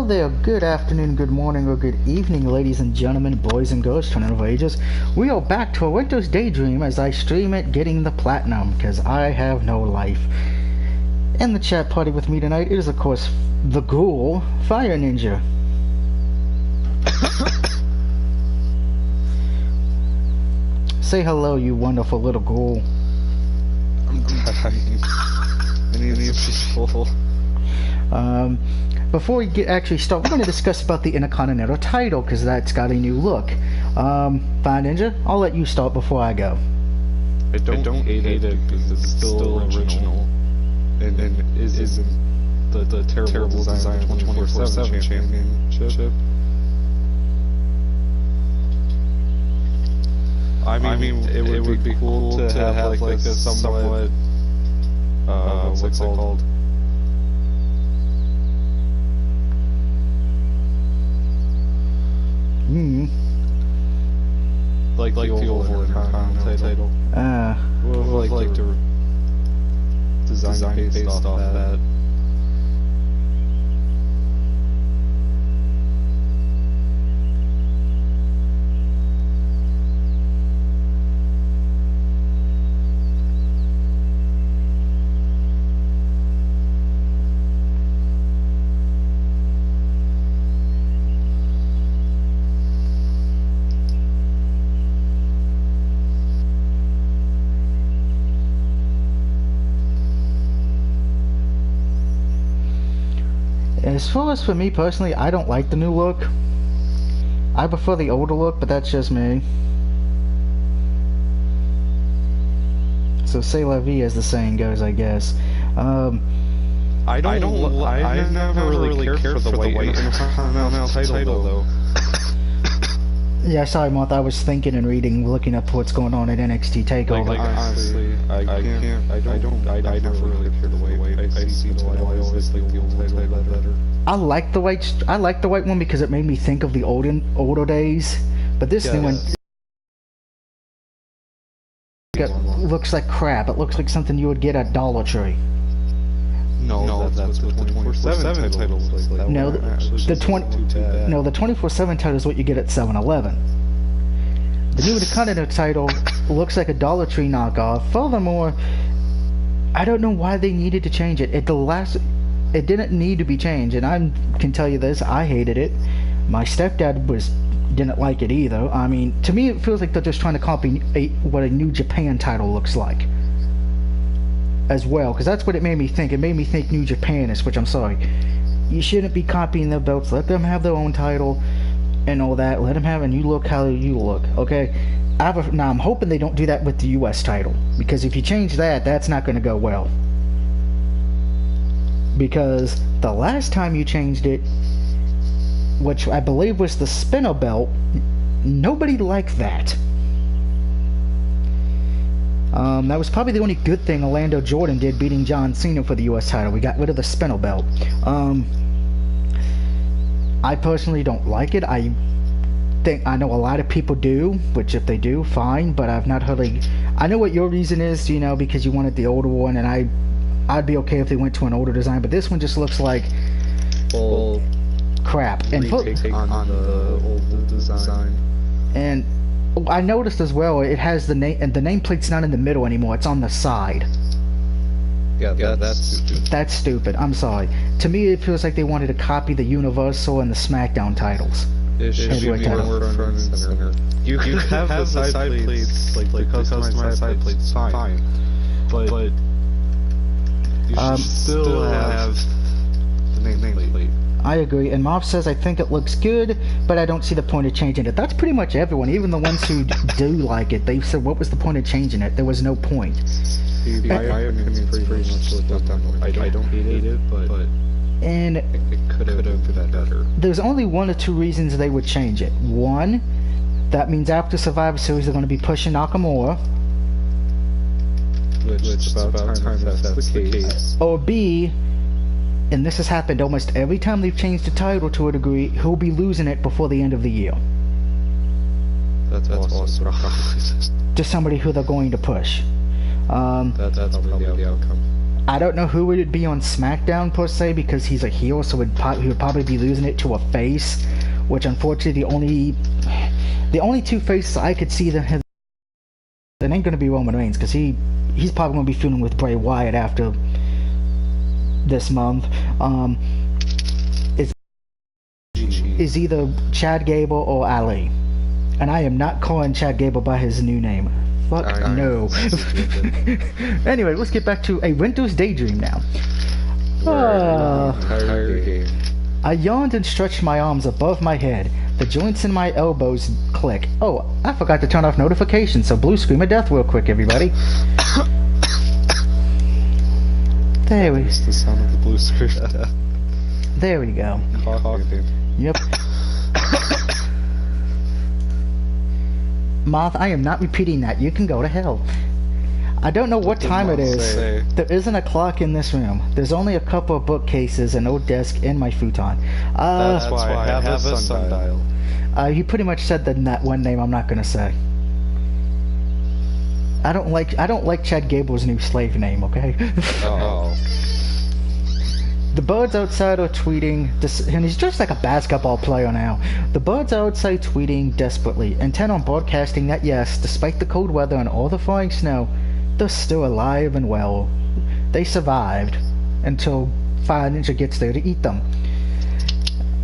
there, good afternoon, good morning, or good evening, ladies and gentlemen, boys and girls, children of ages. We are back to a Winter's Daydream as I stream it getting the platinum, because I have no life. In the chat party with me tonight is, of course, the Ghoul, Fire Ninja. Say hello, you wonderful little ghoul. I'm dying. I need people. Before we actually start, we're going to discuss about the Intercontinental title, because that's got a new look. Fire Ninja, I'll let you start before I go. I don't hate it because it's still original. And isn't the terrible design of 24/7 championship. I mean, it would be cool to have like a somewhat, what's it called? Like the old Intercontinental title. Would like to design based off that. As far as for me personally, I don't like the new look. I prefer the older look, but that's just me. So c'est la vie, as the saying goes, I guess. I've never really cared for the white Intercontinental title though. Yeah, sorry, Martha. I was thinking and reading, looking up what's going on at NXT Takeover. Like honestly, I never really cared the white. I see the white. I always like the old title better. I like the white. I like the white one because it made me think of the older days. But this new one looks like crap. It looks like something you would get at Dollar Tree. No, that's what the 24/7 title looks like. No, the 24/7 title is what you get at 7-Eleven. The new Intercontinental title looks like a Dollar Tree knockoff. Furthermore, I don't know why they needed to change it. It didn't need to be changed, and I can tell you this: I hated it. My stepdad didn't like it either. I mean, to me, it feels like they're just trying to copy what a New Japan title looks like. As well, because that's what it made me think. It made me think New Japanish, which I'm sorry. You shouldn't be copying their belts. Let them have their own title and all that. Let them have, and you look how you look, okay? Now, I'm hoping they don't do that with the U.S. title, because if you change that, that's not going to go well. Because the last time you changed it, which I believe was the spinner belt, nobody liked that. That was probably the only good thing Orlando Jordan did, beating John Cena for the U.S. title. We got rid of the spinner belt. I personally don't like it. I know a lot of people do, which if they do, fine, but I've not heard I know what your reason is, you know, because you wanted the older one, and I'd be okay if they went to an older design, but this one just looks like crap. And on the old design. And I noticed as well, it has the name, and the nameplate's not in the middle anymore, it's on the side. Yeah, that's stupid. That's stupid, I'm sorry. To me, it feels like they wanted to copy the Universal and the SmackDown titles. It should be more front and center. You can have the side plates, like the customized side plates, fine. But you should still have the nameplate. I agree, and Moff says, I think it looks good, but I don't see the point of changing it. That's pretty much everyone, even the ones who do like it. They've said, what was the point of changing it? There was no point. My opinion's pretty much I don't hate it, but and it could have been better. There's only one or two reasons they would change it. One, that means after Survivor Series they're going to be pushing Nakamura. Which it's about time that's the case. Or B, and this has happened almost every time they've changed the title to a degree, he'll be losing it before the end of the year. That's also to somebody who they're going to push. That's probably the outcome. I don't know who would be on SmackDown per se because he's a heel, so he would probably be losing it to a face, which unfortunately the only two faces I could see that have it ain't gonna be Roman Reigns because he's probably gonna be feuding with Bray Wyatt after this month. Is either Chad Gable or Ali, and I am not calling Chad Gable by his new name. Fuck no. Anyway, let's get back to A Winter's Daydream now. I yawned and stretched my arms above my head. The joints in my elbows click. Oh, I forgot to turn off notifications, so blue scream of death real quick, everybody. There we go. It's the sound of the blue screen. There we go. Yep. Moth, I am not repeating that. You can go to hell. I don't know what time it is. There isn't a clock in this room. There's only a couple of bookcases, an old desk, and my futon. That's why I have a sundial. You pretty much said that one name I'm not gonna say. I don't like Chad Gable's new slave name, okay? Oh. The birds outside are tweeting, and he's just like a basketball player now. The birds outside tweeting desperately, intent on broadcasting that yes, despite the cold weather and all the falling snow, they're still alive and well. They survived until Fire Ninja gets there to eat them.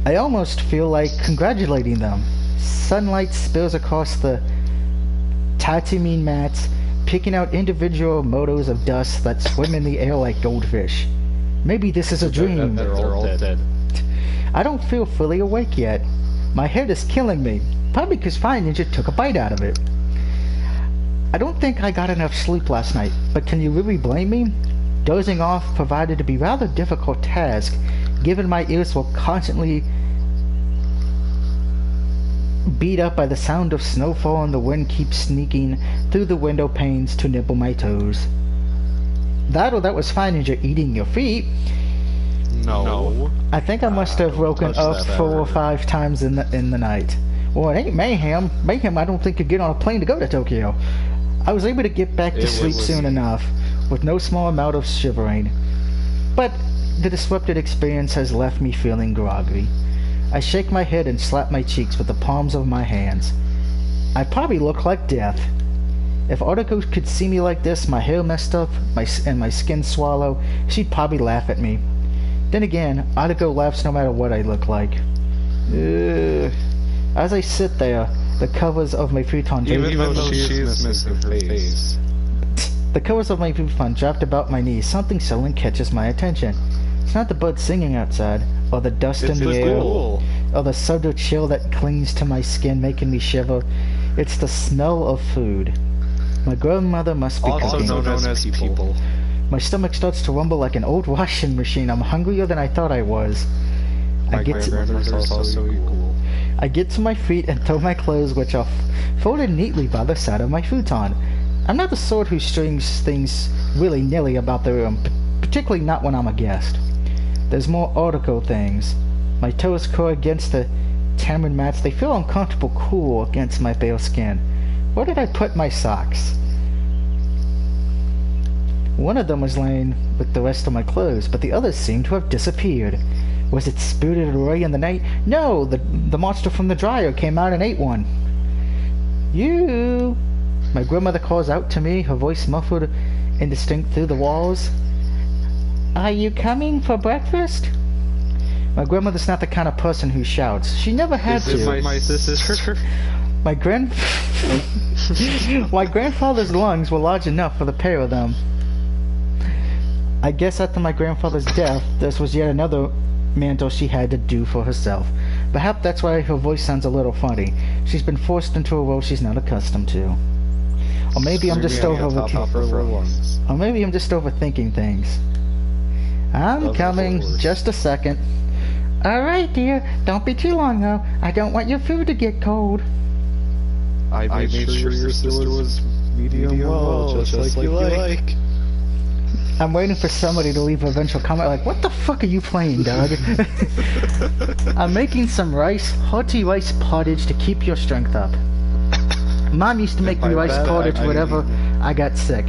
I almost feel like congratulating them. Sunlight spills across the Tatsumine mats, picking out individual motos of dust that swim in the air like goldfish. Maybe this is a dream. They're all dead. I don't feel fully awake yet. My head is killing me, probably because Fire Ninja took a bite out of it. I don't think I got enough sleep last night, but can you really blame me? Dozing off provided to be a rather difficult task, given my ears were constantly beat up by the sound of snowfall and the wind keeps sneaking through the window panes to nibble my toes. That was Fire Ninja eating your feet. No. I think I must have woken up 4 or 5 times in the night. Well, it ain't mayhem. Mayhem I don't think could get on a plane to go to Tokyo. I was able to get back to sleep soon enough, with no small amount of shivering. But the disrupted experience has left me feeling groggy. I shake my head and slap my cheeks with the palms of my hands. I probably look like death. If Article could see me like this, my hair messed up, and my skin swallow, she'd probably laugh at me. Then again, Article laughs no matter what I look like. As I sit there, the covers of my futon Even though she is missing her face. The covers of my futon dropped about my knees. Something suddenly catches my attention. It's not the birds singing outside, or the dust in the air, or the subtle chill that clings to my skin making me shiver. It's the smell of food. My grandmother must be cooking. Also known as people. My stomach starts to rumble like an old washing machine. I'm hungrier than I thought I was. I get to my feet and throw my clothes, which are folded neatly by the side of my futon. I'm not the sort who strings things willy-nilly about the room, particularly not when I'm a guest. There's more article things. My toes curl against the tamarind mats. They feel uncomfortable cool against my pale skin. Where did I put my socks? One of them was laying with the rest of my clothes, but the others seemed to have disappeared. Was it spirited away in the night? No, the monster from the dryer came out and ate one. You! My grandmother calls out to me, her voice muffled and indistinct through the walls. Are you coming for breakfast? My grandmother's not the kind of person who shouts. She never had to. Is it my sister? My grandfather's lungs were large enough for the pair of them. I guess after my grandfather's death, this was yet another mantle she had to do for herself. Perhaps that's why her voice sounds a little funny. She's been forced into a role she's not accustomed to. Or maybe I'm just overthinking things. I'm coming. Just a second. Alright, dear. Don't be too long, though. I don't want your food to get cold. I made sure your sister was medium well, just like you like. I'm waiting for somebody to leave a eventual comment like, what the fuck are you playing, Doug? I'm making some hearty rice pottage to keep your strength up. Mom used to make me rice pottage whenever I got sick.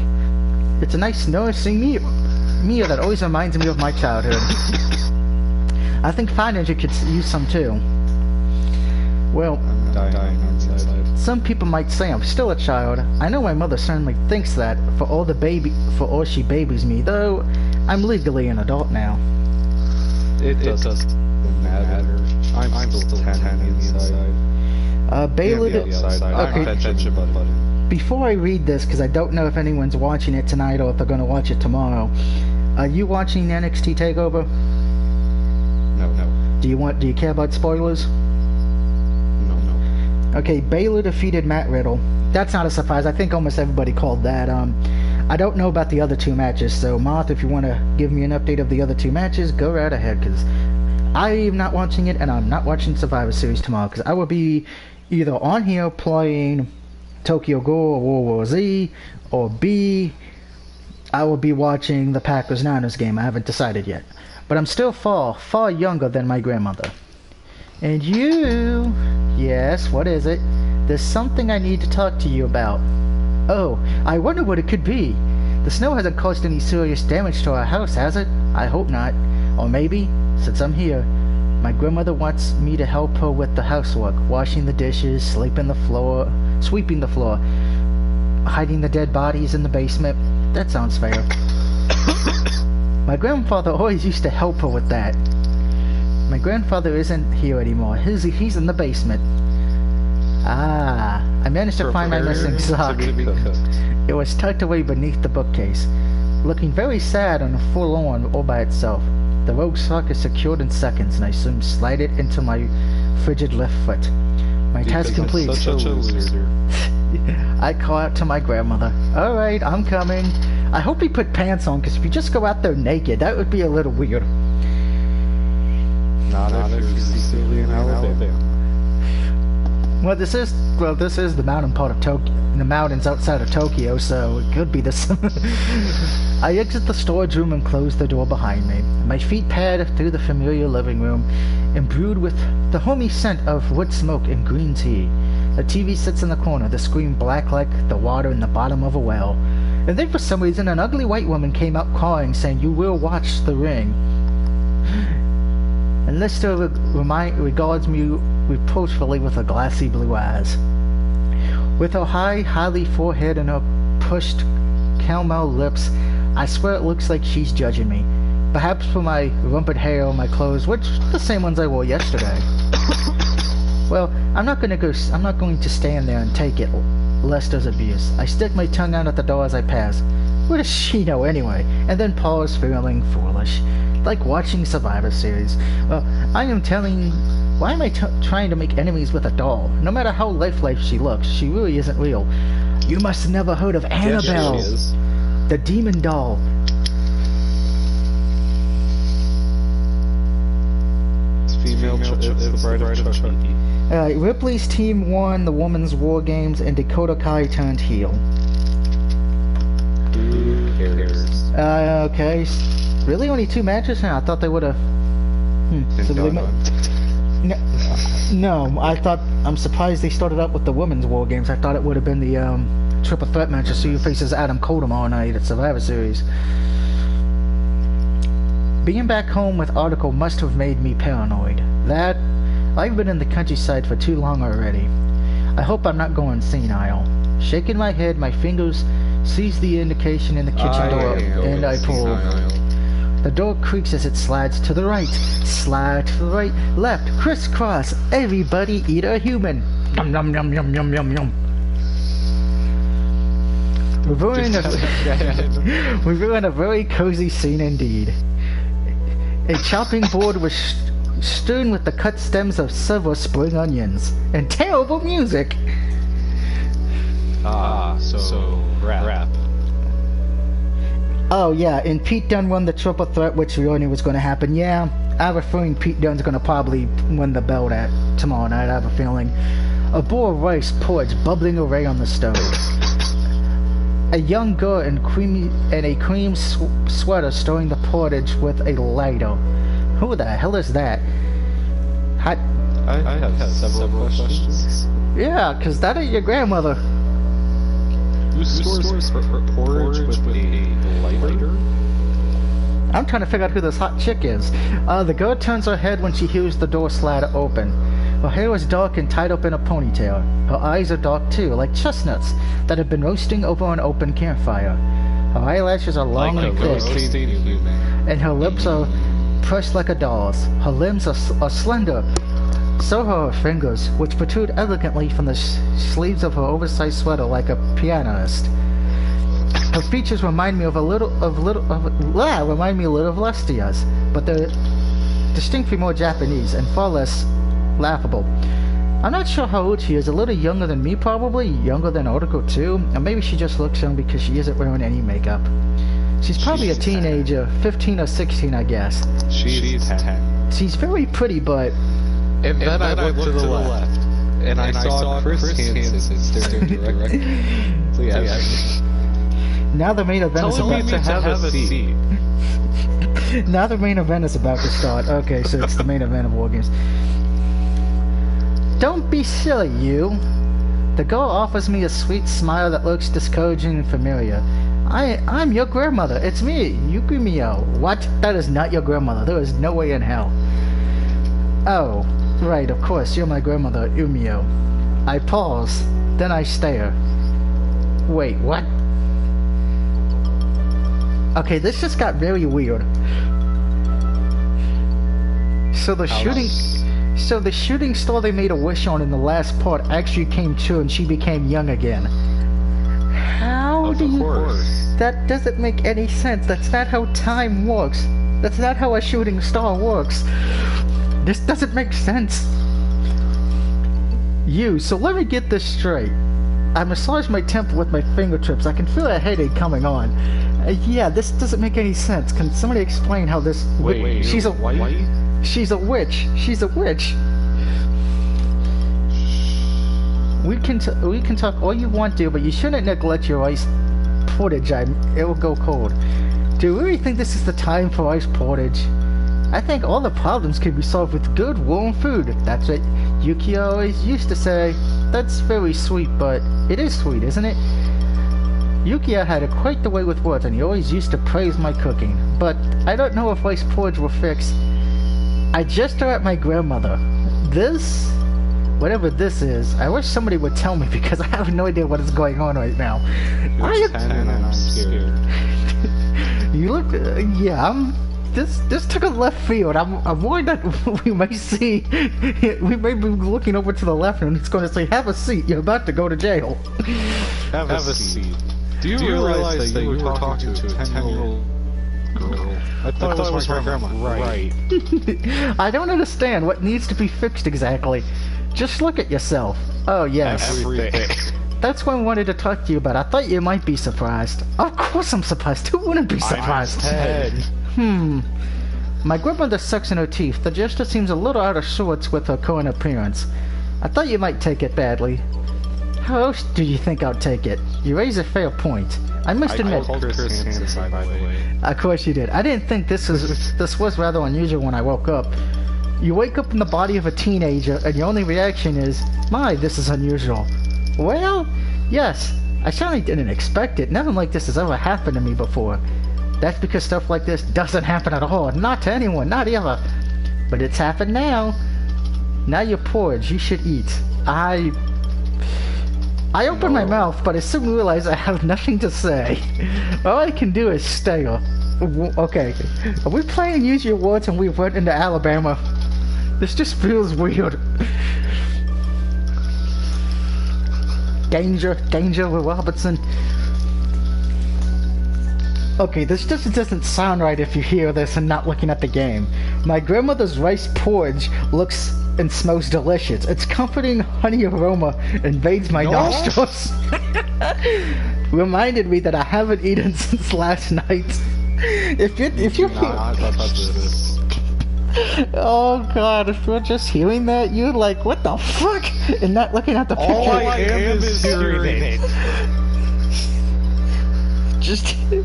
It's a nice nourishing meal that always reminds me of my childhood. I think Fire Ninja could use some too. Well, I'm dying inside. some people might say I'm still a child. I know my mother certainly thinks that for all she babies me, though I'm legally an adult now. It doesn't matter. I'm still 10 inside. Baylor. Okay. Before I read this, because I don't know if anyone's watching it tonight or if they're going to watch it tomorrow, are you watching NXT TakeOver? No. Do you care about spoilers? No. Okay, Baylor defeated Matt Riddle. That's not a surprise. I think almost everybody called that. I don't know about the other two matches, so Moth, if you want to give me an update of the other two matches, go right ahead, because I am not watching it, and I'm not watching Survivor Series tomorrow, because I will be either on here playing Tokyo Ghoul or World War Z, or B, I will be watching the Packers-Niners game. I haven't decided yet. But I'm still far younger than my grandmother. And you... Yes, what is it? There's something I need to talk to you about. Oh, I wonder what it could be. The snow hasn't caused any serious damage to our house, has it? I hope not. Or maybe, since I'm here, my grandmother wants me to help her with the housework, washing the dishes, sweeping the floor, hiding the dead bodies in the basement. That sounds fair. My grandfather always used to help her with that. My grandfather isn't here anymore. He's in the basement. Ah, I managed to find my missing sock. It was tucked away beneath the bookcase, looking very sad and forlorn all by itself. The rogue sock is secured in seconds, and I soon slide it into my frigid left foot. My task complete. Such a loser. I call out to my grandmother. Alright, I'm coming. I hope he put pants on, because if you just go out there naked, that would be a little weird. Not if you're Sicilian Alabama. Well, this is the mountain part of Tokyo, the mountains outside of Tokyo, so it could be this. I exit the storage room and close the door behind me. My feet pad through the familiar living room, imbued with the homey scent of wood smoke and green tea. The TV sits in the corner, the screen black like the water in the bottom of a well. And then for some reason an ugly white woman came out crying, saying, "You will watch The Ring." And Lister regards me reproachfully with her glassy blue eyes. With her highly forehead and her pushed caramel lips, I swear it looks like she's judging me. Perhaps for my rumpled hair or my clothes, which are the same ones I wore yesterday. Well, I'm not going to stand there and take it, Lester's abuse. I stick my tongue out at the door as I pass. What does she know anyway? And then pause, feeling foolish. Like watching Survivor Series. Well, why am I trying to make enemies with a doll? No matter how lifelike she looks, she really isn't real. You must have never heard of Annabelle, the demon doll. It's female, it's the bride of Chucky. Ripley's team won the Women's War Games, and Dakota Kai turned heel. Who cares? Okay. Really? Only 2 matches? I thought they would have... No, I'm surprised they started out with the Women's War Games. I thought it would have been the triple threat match to see who faces Adam Cole tomorrow night at Survivor Series. Being back home with Article must have made me paranoid. I've been in the countryside for too long already. I hope I'm not going senile. Shaking my head, my fingers seize the indication in the kitchen door, and I pull. The door creaks as it slides to the right. Slide to the right, left, crisscross. Everybody eat a human. Yum yum yum yum yum yum yum. We're in a very cozy scene indeed. A chopping board was strewn with the cut stems of several spring onions. And terrible music! So rap. Oh yeah, and Pete Dunne won the triple threat, which we all knew was going to happen. Yeah, I have a feeling Pete Dunne's going to probably win the belt at tomorrow night. I have a feeling. A bowl of rice porridge bubbling away on the stove. A young girl in a cream sweater stirring the porridge with a lighter. Who the hell is that? I have several questions. Yeah, because that ain't your grandmother. Who stores porridge with a lighter? I'm trying to figure out who this hot chick is. The girl turns her head when she hears the door slide open. Her hair is dark and tied up in a ponytail. Her eyes are dark too, like chestnuts that have been roasting over an open campfire. Her eyelashes are long and thick, and her lips are pressed like a doll's. Her limbs are slender. So are her fingers, which protrude elegantly from the sleeves of her oversized sweater like a pianist. Her features remind me of Lestia's, but they're distinctly more Japanese and far less laughable. I'm not sure how old she is. A little younger than me, probably. Younger than Article 2. Or maybe she just looks young because she isn't wearing any makeup. She's probably a teenager, 15 or 16, I guess. She's 10. She's very pretty, but... And then I looked to the left, and I saw Chris Hansen staring directly. So yeah. Now the main event is about to have a seat. Now the main event is about to start. Okay, so it's the main event of War Games. Don't be silly, you. The girl offers me a sweet smile that looks discouraging and familiar. I'm your grandmother. It's me, Yukimio. What? That is not your grandmother. There is no way in hell. Oh, right, of course, you're my grandmother, Umio. I pause, then I stare. Wait, what? Okay, this just got very weird. So the shooting star they made a wish on in the last part actually came true and she became young again. How do you... That doesn't make any sense. That's not how time works. That's not how a shooting star works. This doesn't make sense. So let me get this straight. I massage my temple with my fingertips. I can feel a headache coming on. Yeah, this doesn't make any sense. Can somebody explain how this... Wait, she's a white? She's a witch. She's a witch. We can talk all you want to, but you shouldn't neglect your ice portage. It will go cold. Do you really think this is the time for ice portage? I think all the problems can be solved with good warm food. That's what Yuki always used to say. That's very sweet, but it is sweet, isn't it? Yukiya had quite the way with words, and he always used to praise my cooking. But I don't know if ice porridge will fix. I just are at my grandmother. This, whatever this is, I wish somebody would tell me because I have no idea what is going on right now. You're 10 and I'm scared. You look, yeah, This took a left field. I'm worried that we may be looking over to the left and it's going to say, have a seat, you're about to go to jail. Have a seat. Do you realize that you were talking to a 10-year-old girl? I thought it was my grandma. Right. I don't understand what needs to be fixed exactly. Just look at yourself. Oh, yes. Everything. That's what I wanted to talk to you about. I thought you might be surprised. Of course I'm surprised. Who wouldn't be surprised? My grandmother sucks in her teeth. The gesture seems a little out of sorts with her current appearance. I thought you might take it badly. How else do you think I'll take it? You raise a fair point. I must admit... I called Chris Hansen, by the way. Of course you did. I didn't think this was rather unusual when I woke up. You wake up in the body of a teenager, and your only reaction is, my, this is unusual. Well, yes. I certainly didn't expect it. Nothing like this has ever happened to me before. That's because stuff like this doesn't happen at all. Not to anyone, not ever. But it's happened now. Now you're porridge, you should eat. I open my mouth, but I soon realize I have nothing to say. All I can do is stare. Okay, are we playing Use Your Words and we went into Alabama? This just feels weird. Danger with Robertson. Okay, this just doesn't sound right if you hear this and not looking at the game. My grandmother's rice porridge looks and smells delicious. Its comforting honey aroma invades my nostrils. Reminded me that I haven't eaten since last night. If you oh god, if you're just hearing that, you're like, what the fuck? And not looking at the picture. All I am is hearing it. Just I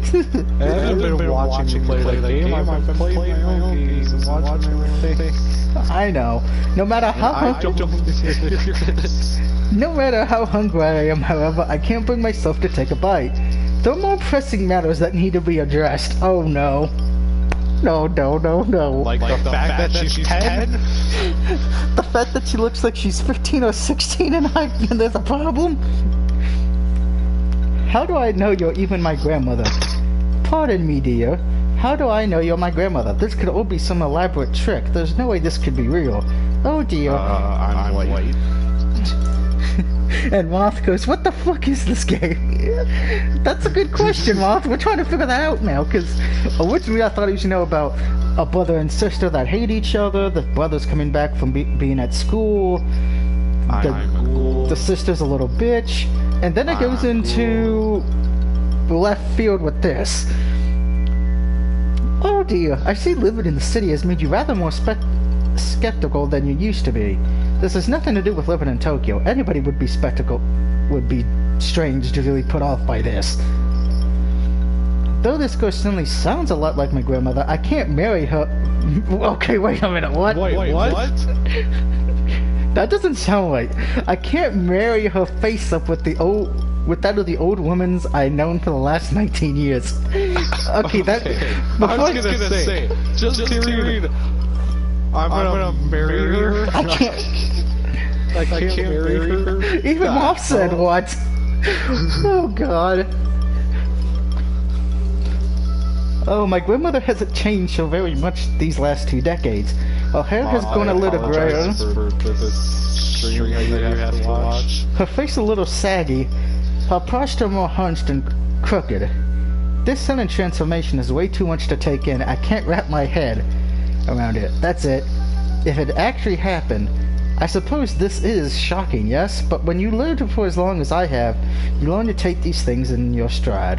haven't been watching you play the game. I've been playing my own games and watching everything. I know. No matter how hungry I am, however, I can't bring myself to take a bite. There are more pressing matters that need to be addressed. Oh no. No, no, no, no. Like the fact that she's 10? The fact that she looks like she's 15 or 16 and there's a problem? How do I know you're even my grandmother? Pardon me, dear. How do I know you're my grandmother? This could all be some elaborate trick. There's no way this could be real. Oh dear. I'm white. And Moth goes, what the fuck is this game? That's a good question, Moth. We're trying to figure that out now, because originally I thought he was, about a brother and sister that hate each other, the brother's coming back from being at school, the sister's a little bitch, and then it goes into left field with this. Oh dear, I see living in the city has made you rather more skeptical than you used to be. This has nothing to do with living in Tokyo. Anybody would be strange to really put off by this. Though this girl certainly sounds a lot like my grandmother, I can't marry her. Okay, wait a minute, what? Wait, what? That doesn't sound right. I can't marry her face up with that of the old woman's I've known for the last 19 years. Okay, that... I was gonna say, just hearing... I'm gonna marry her. I can't marry her. Even Mom said what? Oh god. Oh, my grandmother hasn't changed so very much these last 2 decades. Her hair has gone a little grayer. Her face a little saggy. Her posture more hunched and crooked. This sudden transformation is way too much to take in. I can't wrap my head around it. That's it. If it actually happened, I suppose this is shocking, yes? But when you lived for as long as I have, you learn to take these things in your stride.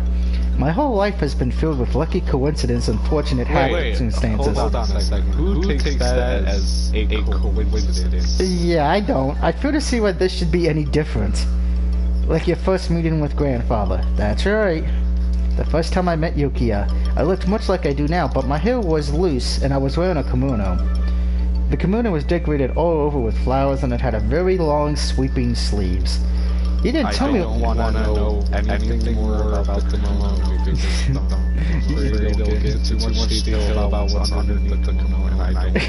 My whole life has been filled with lucky coincidence and fortunate happenstances. Hold on a second. Who takes that as a coincidence? Yeah, I don't. I fail to see why this should be any different. Like your first meeting with grandfather. That's right. The first time I met Yukiya, I looked much like I do now, but my hair was loose and I was wearing a kimono. The kimono was decorated all over with flowers and it had a very long sweeping sleeves. You didn't tell me... I don't want to know anything more about the kimono because they'll get too much detail about what's underneath the kimono and I don't know.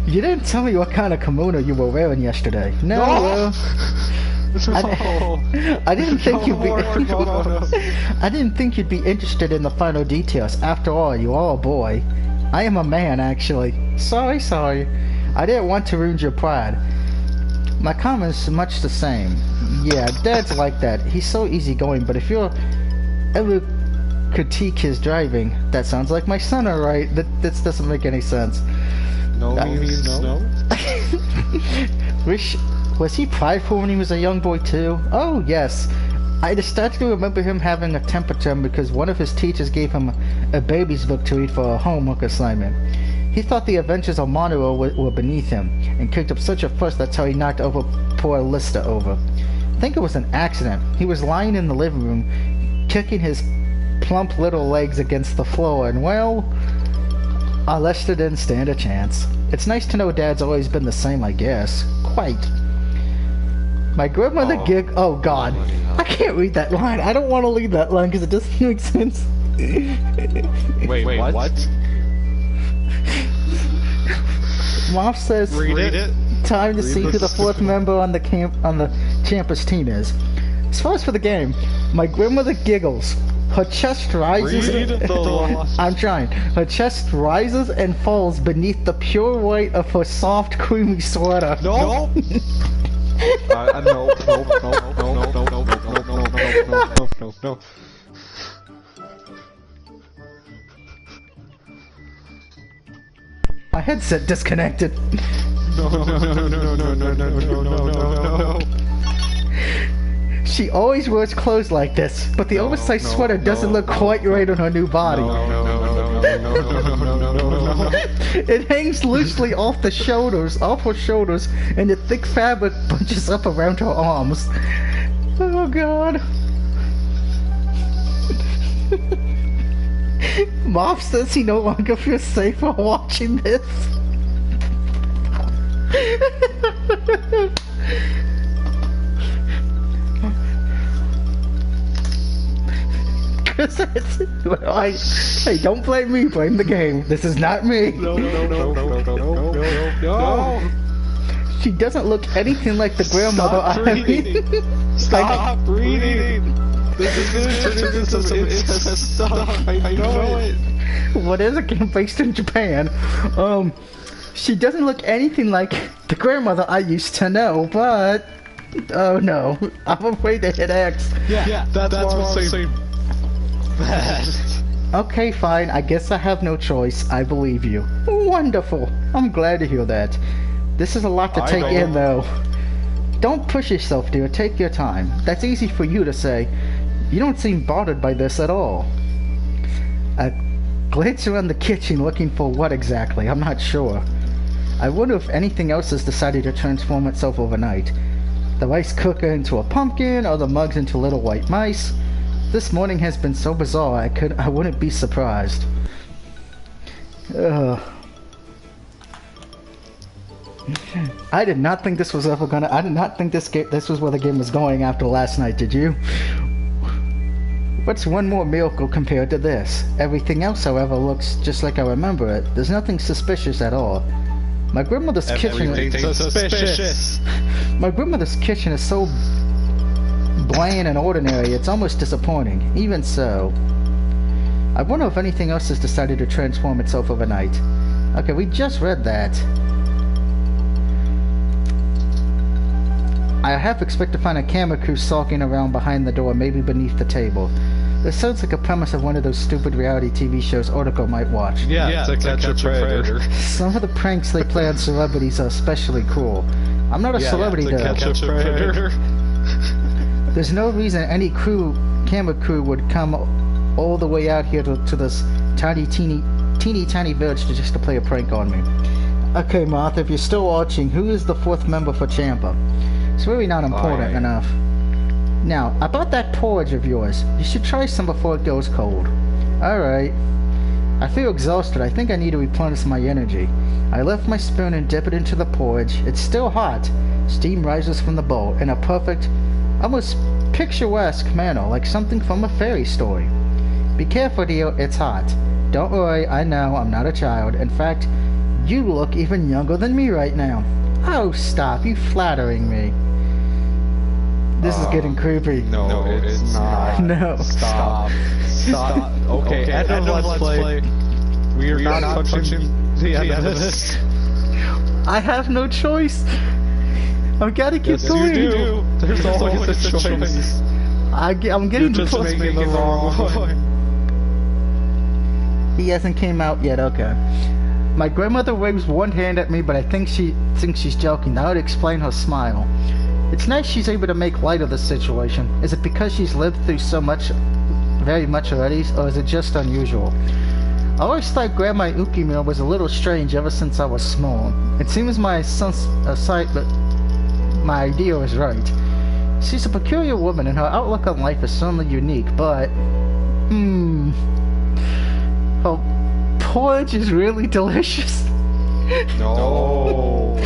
You didn't tell me what kind of kimono you were wearing yesterday. No, I didn't think you'd be. I didn't think you'd be interested in the final details. After all, you are a boy. I am a man, actually. Sorry. I didn't want to ruin your pride. My comments are much the same. Yeah, Dad's like that. He's so easygoing, but if you're ever critique his driving, that sounds like my son, alright. This doesn't make any sense. No means no. Was he prideful when he was a young boy too? Oh yes. I distinctly remember him having a temper tantrum because one of his teachers gave him a baby's book to read for a homework assignment. He thought the adventures of Manuel were beneath him, and kicked up such a fuss that's how he knocked over poor Lista over. I think it was an accident. He was lying in the living room, kicking his plump little legs against the floor, and well, Lester didn't stand a chance. It's nice to know Dad's always been the same, I guess. Quite. My grandmother oh god. I can't read that line. I don't want to read that line because it doesn't make sense. Wait, what? Mom says, Read it. Time to see who the fourth member on the campus team is. As far as for the game, my grandmother giggles. Her chest rises. I'm trying. Her chest rises and falls beneath the pure white of her soft, creamy sweater. No. No. My headset disconnected. No. She always wears clothes like this, but the oversized sweater doesn't look quite right on her new body. No. It hangs loosely off her shoulders, and the thick fabric bunches up around her arms. Oh god. Mom says he no longer feels safe while watching this. 'Cause hey, don't blame me, blame the game. This is not me. No. She doesn't look anything like the grandmother Stop breathing. Stop breathing. This is turning into some incest stuff. I know it. What is a game based in Japan? She doesn't look anything like the grandmother I used to know, but oh no, I'm afraid to hit X. Yeah, that's what I'm saying. Bad. Okay, fine. I guess I have no choice. I believe you. Wonderful. I'm glad to hear that. This is a lot to take in, though. Don't push yourself, dear. Take your time. That's easy for you to say. You don't seem bothered by this at all. I glance around the kitchen looking for what exactly. I'm not sure. I wonder if anything else has decided to transform itself overnight. The rice cooker into a pumpkin, or the mugs into little white mice. This morning has been so bizarre, I wouldn't be surprised. I did not think this was ever gonna. I did not think this was where the game was going after last night. Did you? What's one more miracle compared to this? Everything else, however, looks just like I remember it. There's nothing suspicious at all. My grandmother's kitchen. Everything's suspicious. My grandmother's kitchen is so bland and ordinary, it's almost disappointing. Even so, I wonder if anything else has decided to transform itself overnight. Okay, we just read that. I half expect to find a camera crew sulking around behind the door, maybe beneath the table. This sounds like a premise of one of those stupid reality TV shows Oracle might watch. Yeah, to catch a predator. Some of the pranks they play on celebrities are especially cruel. I'm not a celebrity, though. Catch a predator. There's no reason any camera crew would come all the way out here to this teeny tiny village just to play a prank on me. Okay, Martha, if you're still watching, who is the fourth member for Champa? It's really not important enough. Now, about that porridge of yours, you should try some before it goes cold. Alright. I feel exhausted. I think I need to replenish my energy. I lift my spoon and dip it into the porridge. It's still hot. Steam rises from the bowl in a perfect, almost picturesque manner, like something from a fairy story. Be careful, dear. It's hot. Don't worry. I know. I'm not a child. In fact, you look even younger than me right now. Oh, stop. You flattering me. This is getting creepy. No, it's not. No. Stop. Okay, end of let's play. We are not touching the end of this. I have no choice. I've got to keep going. You do. There's always a choice. I'm getting You're just making the wrong one. He hasn't came out yet. Okay. My grandmother waves one hand at me, but I think she thinks she's joking. That would explain her smile. It's nice she's able to make light of the situation. Is it because she's lived through so much, very much already, or is it just unusual? I always thought Grandma Ukimura was a little strange ever since I was small. It seems my my idea was right. She's a peculiar woman, and her outlook on life is certainly unique, but... Her porridge is really delicious. No.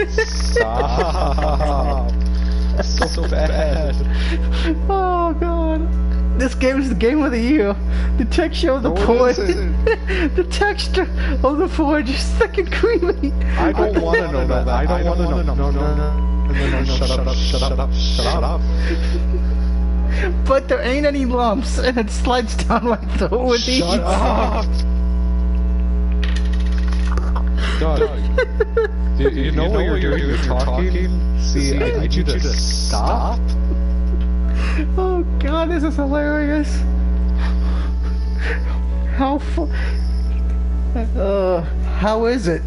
Stop. So bad. Oh god. This game is the game of the year. The texture of the porridge. The texture of the porridge is thick and creamy. I don't want to know that. I don't want to know. No. Shut up. But there ain't any lumps, and it slides down my throat with ease. Shut up. Doug, you know what you're doing? You're talking. See, I need you to stop. Oh god, this is hilarious. How is it?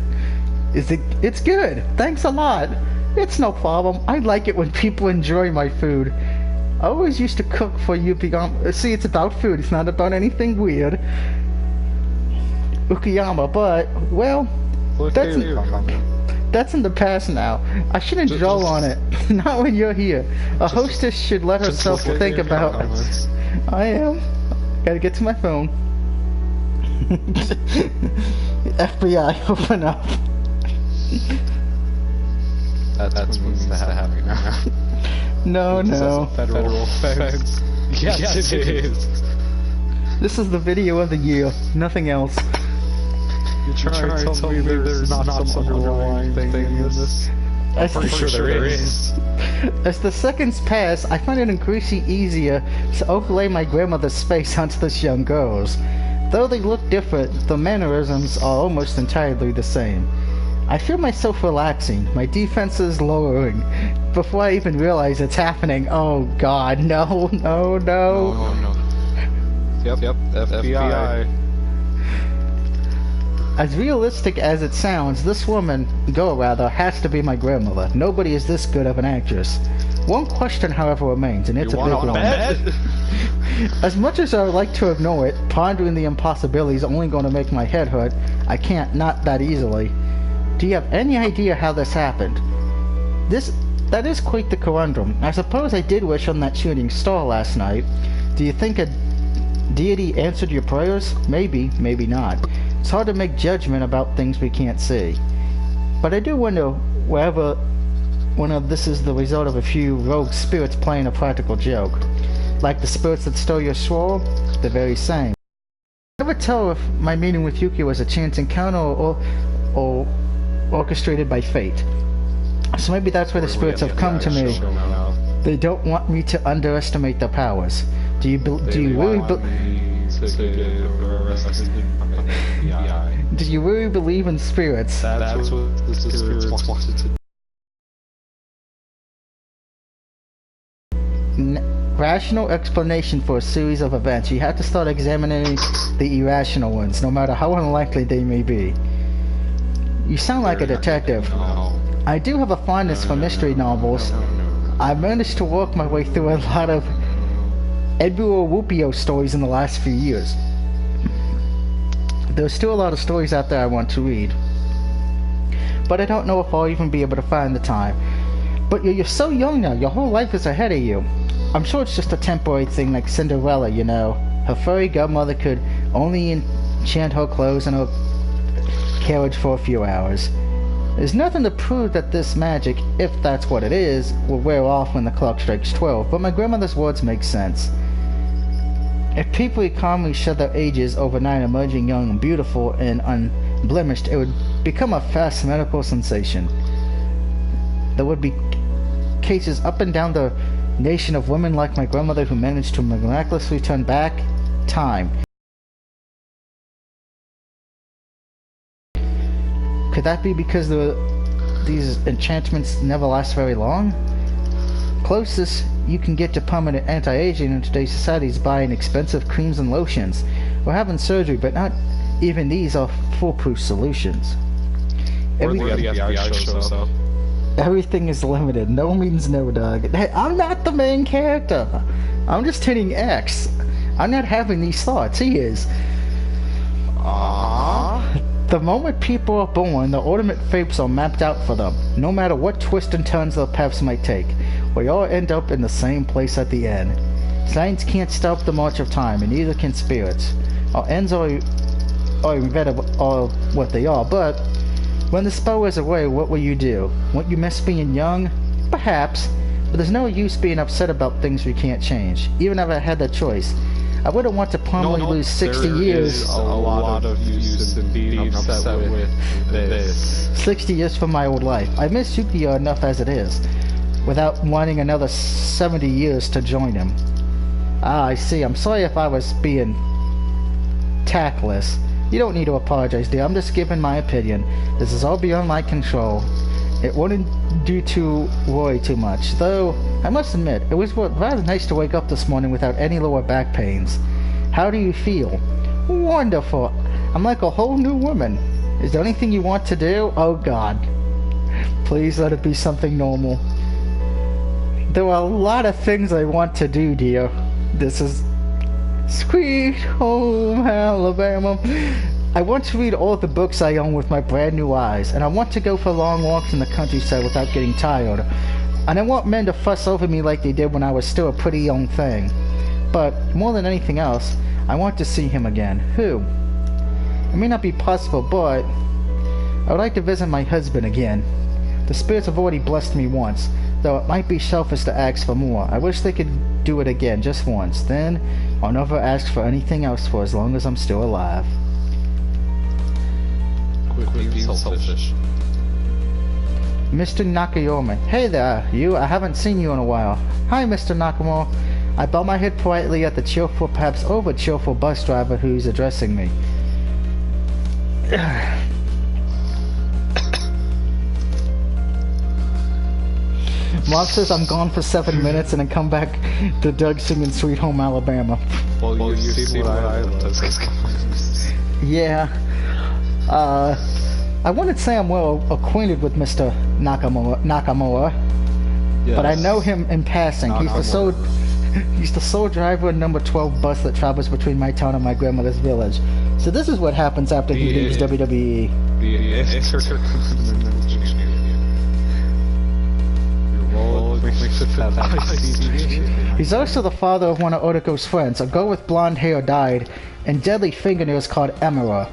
It's good. Thanks a lot. It's no problem. I like it when people enjoy my food. I always used to cook for you see, it's about food. It's not about anything weird. Ukiyama, but, well, that's in the past now. I shouldn't dwell on it. Not when you're here. A hostess should let herself think about it. I am. Gotta get to my phone. FBI, open up. That's what's happening now. No. Federal offense. Yes, it is. This is the video of the year. Nothing else. You're trying to tell me there's not some underlying thing in this? I'm pretty sure there is. As the seconds pass, I find it increasingly easier to overlay my grandmother's face onto this young girl's. Though they look different, the mannerisms are almost entirely the same. I feel myself relaxing, my defenses lowering, before I even realize it's happening. Oh god, no. No. Yep, FBI. As realistic as it sounds, this girl rather, has to be my grandmother. Nobody is this good of an actress. One question, however, remains, and it's a big one. As much as I would like to ignore it, pondering the impossibility is only going to make my head hurt. I can't, not that easily. Do you have any idea how this happened? That is quite the conundrum. I suppose I did wish on that shooting star last night. Do you think a deity answered your prayers? Maybe, maybe not. It's hard to make judgment about things we can't see. But I do wonder whether this is the result of a few rogue spirits playing a practical joke. Like the spirits that stole your soul, the very same. I never tell if my meeting with Yuki was a chance encounter or orchestrated by fate. So maybe that's where the spirits have come to me. They don't want me to underestimate their powers. Do you really believe in spirits? That's what the spirits wanted to do. Rational explanation for a series of events. You have to start examining the irrational ones, no matter how unlikely they may be. You sound like a detective. I do have a fondness for mystery novels. I've managed to work my way through a lot of Edbuo Wupio stories in the last few years. There's still a lot of stories out there I want to read. But I don't know if I'll even be able to find the time. But you're so young now, your whole life is ahead of you. I'm sure it's just a temporary thing like Cinderella, you know. Her furry godmother could only enchant her clothes and her carriage for a few hours. There's nothing to prove that this magic, if that's what it is, will wear off when the clock strikes 12, but my grandmother's words make sense. If people calmly shed their ages overnight, emerging young and beautiful and unblemished, it would become a fast medical sensation. There would be cases up and down the nation of women like my grandmother who managed to miraculously turn back time. Could that be because these enchantments never last very long? Closest you can get to permanent anti-aging in today's society is buying expensive creams and lotions, or having surgery, but not even these are foolproof solutions. Everything is limited. No means no, Doug. Hey, I'm not the main character. I'm just hitting X. I'm not having these thoughts. He is. The moment people are born, the ultimate fates are mapped out for them. No matter what twists and turns their paths might take, we all end up in the same place at the end. Science can't stop the march of time, and neither can spirits. Our ends are what they are, but when the spell wears away, what will you do? Won't you miss being young? Perhaps, but there's no use being upset about things we can't change. Even if I had that choice, I wouldn't want to permanently lose 60 years. There is a lot of use in being upset with this. 60 years from my old life. I miss Yukiya enough as it is, without wanting another 70 years to join him. Ah, I see. I'm sorry if I was being tactless. You don't need to apologize, dear. I'm just giving my opinion. This is all beyond my control. It wouldn't do to worry too much, though I must admit, it was rather nice to wake up this morning without any lower back pains. How do you feel? Wonderful. I'm like a whole new woman. Is there anything you want to do? Oh God. Please let it be something normal. There are a lot of things I want to do, dear. This is Sweet Home Alabama. I want to read all the books I own with my brand new eyes, and I want to go for long walks in the countryside without getting tired. And I want men to fuss over me like they did when I was still a pretty young thing. But, more than anything else, I want to see him again. Who? It may not be possible, but I would like to visit my husband again. The spirits have already blessed me once, though it might be selfish to ask for more. I wish they could do it again, just once. Then, I'll never ask for anything else for as long as I'm still alive. Quit being selfish. Mr. Nakayama. Hey there, you. I haven't seen you in a while. Hi, Mr. Nakamura. I bow my head politely at the cheerful, perhaps over-cheerful bus driver who's addressing me. Mom says I'm gone for 7 minutes and then come back to Doug singing Sweet Home Alabama. Well, you see what I love. Yeah. I wouldn't say I'm well acquainted with Mr. Nakamura, yes. But I know him in passing. He's the sole driver of number 12 bus that travels between my town and my grandmother's village. So this is what happens after he leaves WWE. He's also the father of one of Otoko's friends, a girl with blonde hair dyed and deadly fingernails called Emira.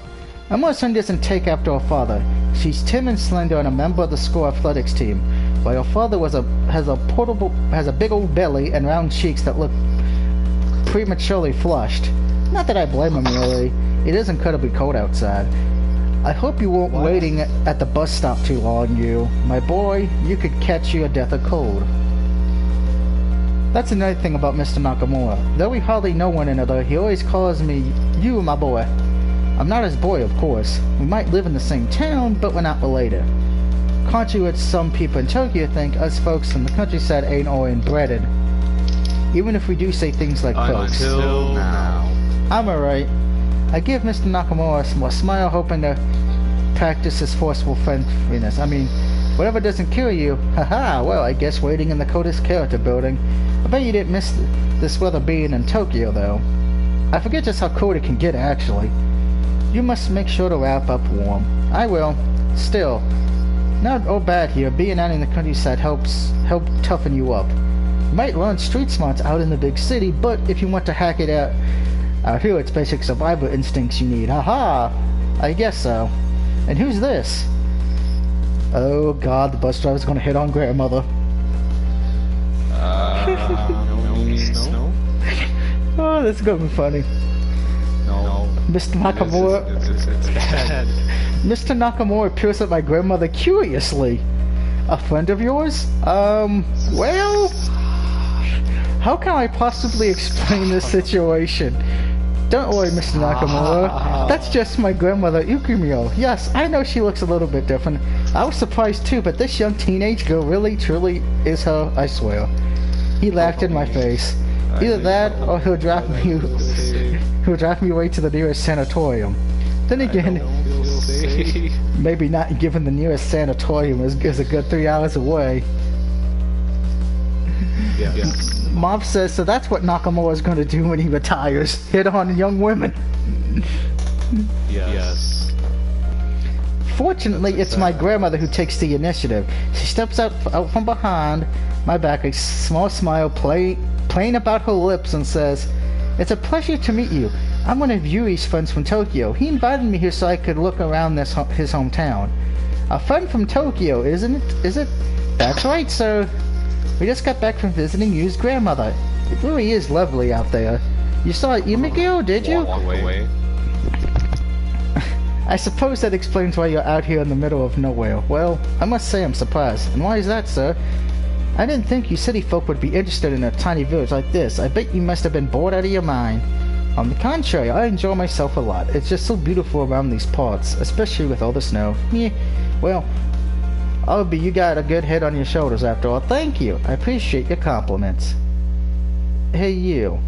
Emira's son doesn't take after her father. She's thin and slender and a member of the school athletics team, while her father has a big old belly and round cheeks that look prematurely flushed. Not that I blame him really. It is incredibly cold outside. I hope you weren't waiting at the bus stop too long, you. My boy, you could catch your death of cold. That's another thing about Mr. Nakamura. Though we hardly know one another, he always calls me, you, my boy. I'm not his boy, of course. We might live in the same town, but we're not related. Contrary to what some people in Tokyo think, us folks in the countryside ain't all inbreded. Even if we do say things like folks. Until now. I'm alright. I give Mr. Nakamura a smile, hoping to practice his forceful friendliness. I mean, whatever doesn't kill you. Haha, well, I guess waiting in the coldest character building. I bet you didn't miss this weather being in Tokyo, though. I forget just how cold it can get, actually. You must make sure to wrap up warm. I will. Still, not all bad here. Being out in the countryside help toughen you up. You might learn street smarts out in the big city, but if you want to hack it out here, it's basic survival instincts you need. Haha! I guess so. And who's this? Oh god, the bus driver's gonna hit on grandmother. No. Oh, this is gonna be funny. No. Mr. Nakamura. It's bad. Mr. Nakamura appears at my grandmother curiously. A friend of yours? Well, how can I possibly explain this situation? Don't worry, Mr. Nakamura. That's just my grandmother, Ukimio. Yes, I know she looks a little bit different. I was surprised too, but this young teenage girl really, truly is her, I swear. He laughed in my face. Either that, or he'll drive me away to the nearest sanatorium. Then again, maybe not, given the nearest sanatorium is a good 3 hours away. Yeah. Mom says, so that's what Nakamura is going to do when he retires. Hit on young women. Yes. Fortunately, it's my grandmother who takes the initiative. She steps out from behind my back, a small smile playing about her lips, and says, it's a pleasure to meet you. I'm one of Yuri's friends from Tokyo. He invited me here so I could look around his hometown. A friend from Tokyo, isn't it? Is it? That's right, sir. We just got back from visiting Yu's grandmother. It really is lovely out there. You saw Imigyo, did you? Walk away. I suppose that explains why you're out here in the middle of nowhere. Well, I must say I'm surprised. And why is that, sir? I didn't think you city folk would be interested in a tiny village like this. I bet you must have been bored out of your mind. On the contrary, I enjoy myself a lot. It's just so beautiful around these parts, especially with all the snow. Yeah, well, you got a good head on your shoulders after all. Thank you. I appreciate your compliments. Hey, you.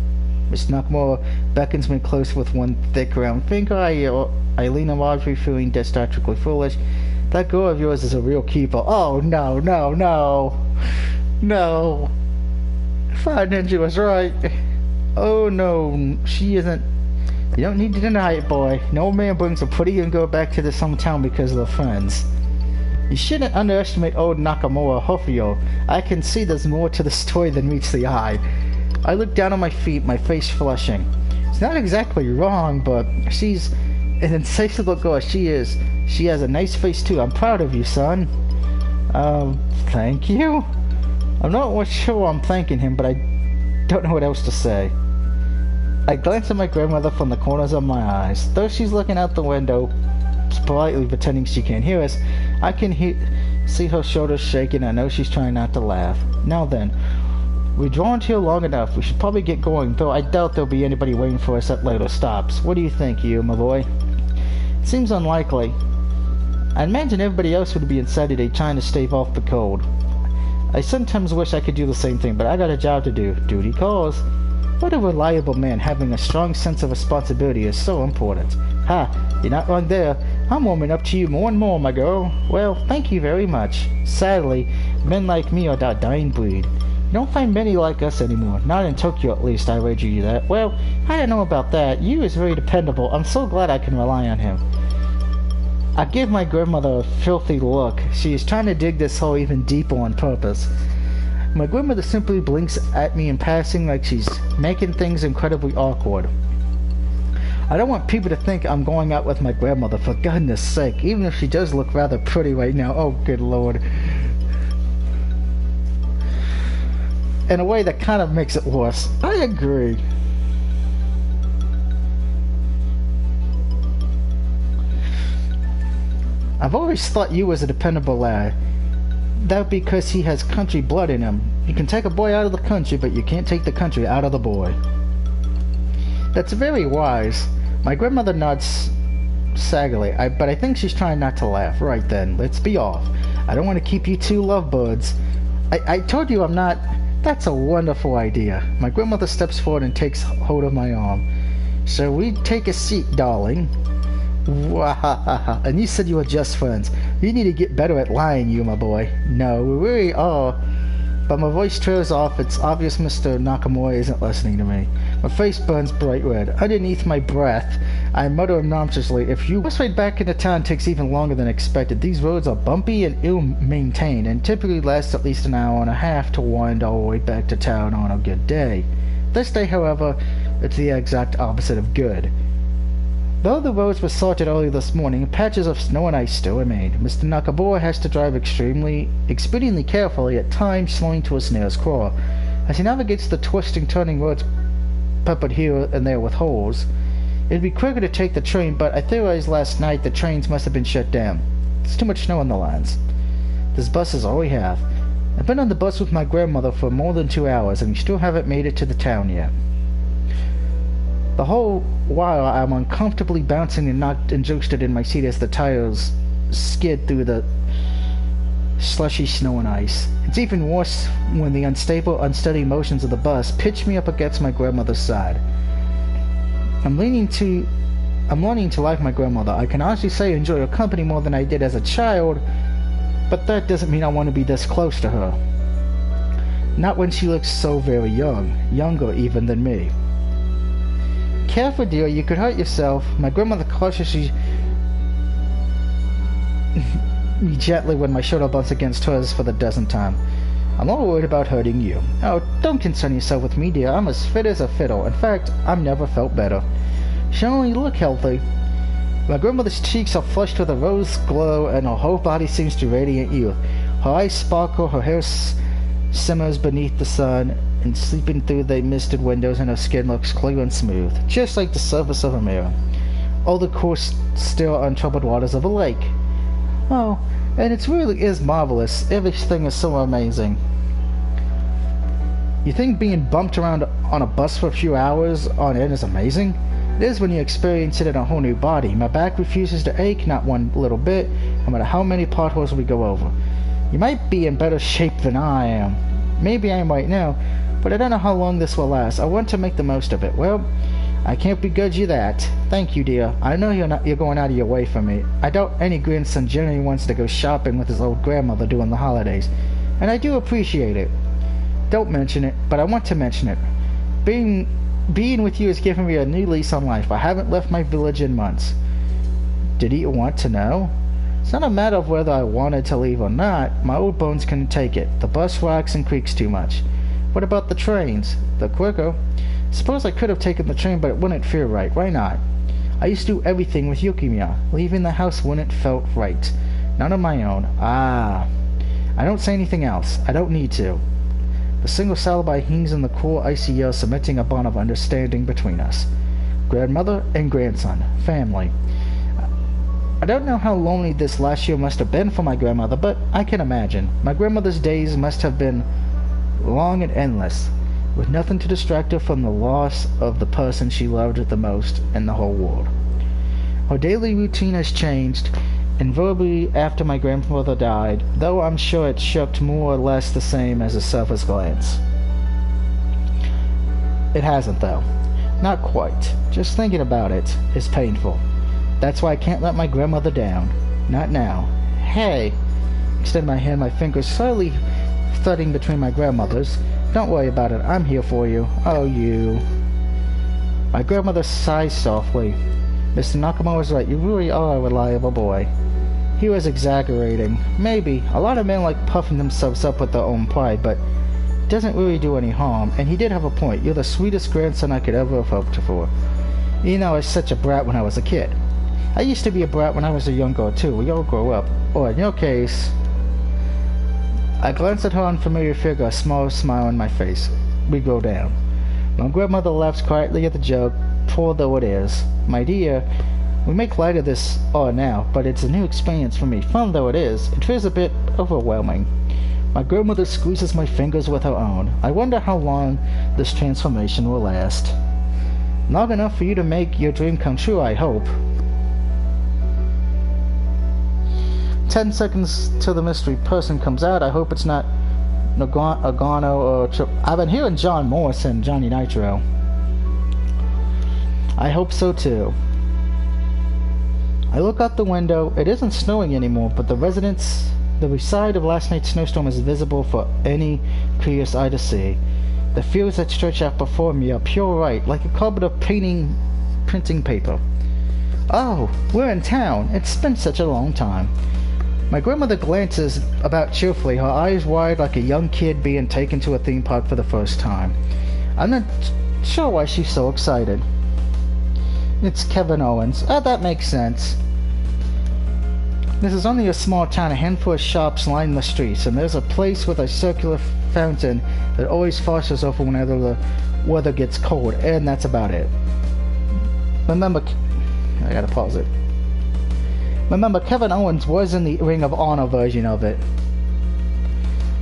Mr. Nakamura beckons me close with one thick round finger. I lean large, feeling distractingly foolish. That girl of yours is a real keeper. Oh, no. No. Fire Ninja was right. Oh, no. She isn't. You don't need to deny it, boy. No man brings a pretty young girl back to this hometown because of their friends. You shouldn't underestimate old Nakamura Hofio. I can see there's more to the story than meets the eye. I look down on my feet, my face flushing. It's not exactly wrong, but she's an insatiable girl. She is. She has a nice face too. I'm proud of you, son. Thank you. I'm not sure I'm thanking him, but I don't know what else to say. I glance at my grandmother from the corners of my eyes. Though she's looking out the window, politely pretending she can't hear us, I can see her shoulders shaking. I know she's trying not to laugh. Now then, we've drawn here long enough. We should probably get going, though I doubt there'll be anybody waiting for us at later stops. What do you think, my boy? It seems unlikely. I imagine everybody else would be inside today trying to stave off the cold. I sometimes wish I could do the same thing, but I got a job to do. Duty calls. What a reliable man. Having a strong sense of responsibility is so important. Ha, you're not wrong there. I'm warming up to you more and more, my girl. Well, thank you very much. Sadly, men like me are that dying breed. You don't find many like us anymore. Not in Tokyo, at least, I wager you that. Well, I don't know about that. You is very dependable. I'm so glad I can rely on him. I give my grandmother a filthy look. She is trying to dig this hole even deeper on purpose. My grandmother simply blinks at me in passing like she's making things incredibly awkward. I don't want people to think I'm going out with my grandmother, for goodness sake, even if she does look rather pretty right now. Oh, good lord. In a way that kind of makes it worse. I agree. I've always thought you was a dependable lad. That because he has country blood in him. You can take a boy out of the country, but you can't take the country out of the boy. That's very wise. My grandmother nods saggily, but I think she's trying not to laugh. Right then, let's be off. I don't want to keep you two lovebirds. I told you I'm not... That's a wonderful idea. My grandmother steps forward and takes hold of my arm. Shall we take a seat, darling? And you said you were just friends. You need to get better at lying, my boy. No, we really are. But my voice trails off. It's obvious Mr. Nakamura isn't listening to me. My face burns bright red. Underneath my breath, I mutter obnoxiously, if you bus ride back into town takes even longer than expected. These roads are bumpy and ill-maintained, and typically last at least an hour and a half to wind all the way back to town on a good day. This day, however, it's the exact opposite of good. Though the roads were salted early this morning, patches of snow and ice still remain. Mr. Nakamura has to drive expediently carefully, at times slowing to a snail's crawl. As he navigates the twisting, turning roads peppered here and there with holes, it'd be quicker to take the train, but I theorized last night the trains must have been shut down. There's too much snow on the lines. This bus is all we have. I've been on the bus with my grandmother for more than 2 hours, and we still haven't made it to the town yet. The whole while I'm uncomfortably bouncing and knocked and josted in my seat as the tires skid through the slushy snow and ice. It's even worse when the unstable, unsteady motions of the bus pitch me up against my grandmother's side. I'm learning to like my grandmother. I can honestly say I enjoy her company more than I did as a child, but that doesn't mean I want to be this close to her. Not when she looks so very young, younger even than me. Careful, dear, you could hurt yourself. My grandmother cautiously me gently when my shoulder bumps against hers for the dozenth time. I'm all worried about hurting you. Oh, don't concern yourself with me, dear. I'm as fit as a fiddle. In fact, I've never felt better. She only look healthy. My grandmother's cheeks are flushed with a rose glow, and her whole body seems to radiate youth. Her eyes sparkle, her hair simmers beneath the sun, and sleeping through the misted windows, and her skin looks clear and smooth, just like the surface of a mirror. All the course, still untroubled waters of a lake. Oh, and it really is marvelous. Everything is so amazing. You think being bumped around on a bus for a few hours on end is amazing? It is when you experience it in a whole new body. My back refuses to ache, not one little bit, no matter how many potholes we go over. You might be in better shape than I am. Maybe I am right now, but I don't know how long this will last. I want to make the most of it. Well, I can't begrudge you that. Thank you, dear. I know you're going out of your way for me. I doubt any grandson generally wants to go shopping with his old grandmother during the holidays, and I do appreciate it. Don't mention it, but I want to mention it. Being with you has given me a new lease on life. I haven't left my village in months. Did you want to know? It's not a matter of whether I wanted to leave or not. My old bones couldn't take it. The bus rocks and creaks too much. What about the trains? They're quicker. Suppose I could have taken the train, but it wouldn't feel right. Why not? I used to do everything with Yukimiya. Leaving the house wouldn't felt right. None of my own. Ah. I don't say anything else. I don't need to. A single alibi hangs in the cool, icy air, cementing a bond of understanding between us. Grandmother and grandson. Family. I don't know how lonely this last year must have been for my grandmother, but I can imagine. My grandmother's days must have been long and endless, with nothing to distract her from the loss of the person she loved the most in the whole world. Her daily routine has changed, invariably after my grandmother died, though I'm sure it looked more or less the same as a surface glance. It hasn't, though. Not quite. Just thinking about it is painful. That's why I can't let my grandmother down. Not now. Hey! Extend my hand, my fingers slowly thudding between my grandmother's. Don't worry about it. I'm here for you. Oh, you. My grandmother sighs softly. Mr. Nakamura was right. You really are a reliable boy. He was exaggerating. Maybe. A lot of men like puffing themselves up with their own pride, but it doesn't really do any harm. And he did have a point. You're the sweetest grandson I could ever have hoped for. You know, I was such a brat when I was a kid. I used to be a brat when I was a young girl, too. We all grow up. Or, in your case... I glanced at her unfamiliar figure, a small smile on my face. We go down. My grandmother laughs quietly at the joke, poor though it is. My dear, we make light of this all now, but it's a new experience for me. Fun though it is, it feels a bit overwhelming. My grandmother squeezes my fingers with her own. I wonder how long this transformation will last. Long enough for you to make your dream come true, I hope. 10 seconds till the mystery person comes out. I hope it's not Nagano or I've been hearing John Morris and Johnny Nitro. I hope so too. I look out the window. It isn't snowing anymore, but the side of last night's snowstorm is visible for any curious eye to see. The fields that stretch out before me are pure white, like a carpet of printing paper. Oh, we're in town. It's been such a long time. My grandmother glances about cheerfully, her eyes wide like a young kid being taken to a theme park for the first time. I'm not sure why she's so excited. It's Kevin Owens. Oh, that makes sense. This is only a small town, a handful of shops line the streets, and there's a place with a circular fountain that always flushes over whenever the weather gets cold, and that's about it. Remember, I gotta pause it. Remember, Kevin Owens was in the Ring of Honor version of it.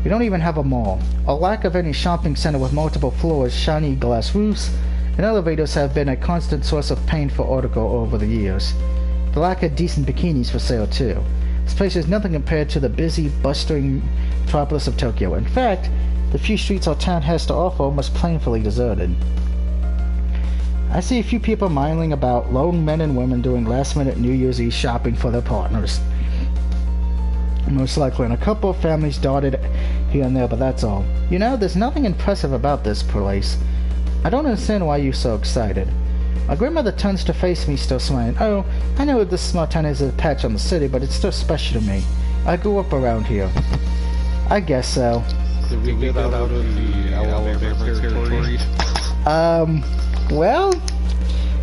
We don't even have a mall. A lack of any shopping center with multiple floors, shiny glass roofs, and elevators have been a constant source of pain for Ortico over the years. The lack of decent bikinis for sale, too. This place is nothing compared to the busy, bustling metropolis of Tokyo. In fact, the few streets our town has to offer are almost painfully deserted. I see a few people milling about, lone men and women doing last-minute New Year's Eve shopping for their partners. Most likely, and a couple of families dotted here and there, but that's all. You know, there's nothing impressive about this place. I don't understand why you're so excited. My grandmother turns to face me, still smiling. Oh, I know this small town is a patch on the city, but it's still special to me. I grew up around here. I guess so. Did we get out of the Alabama territory? Well,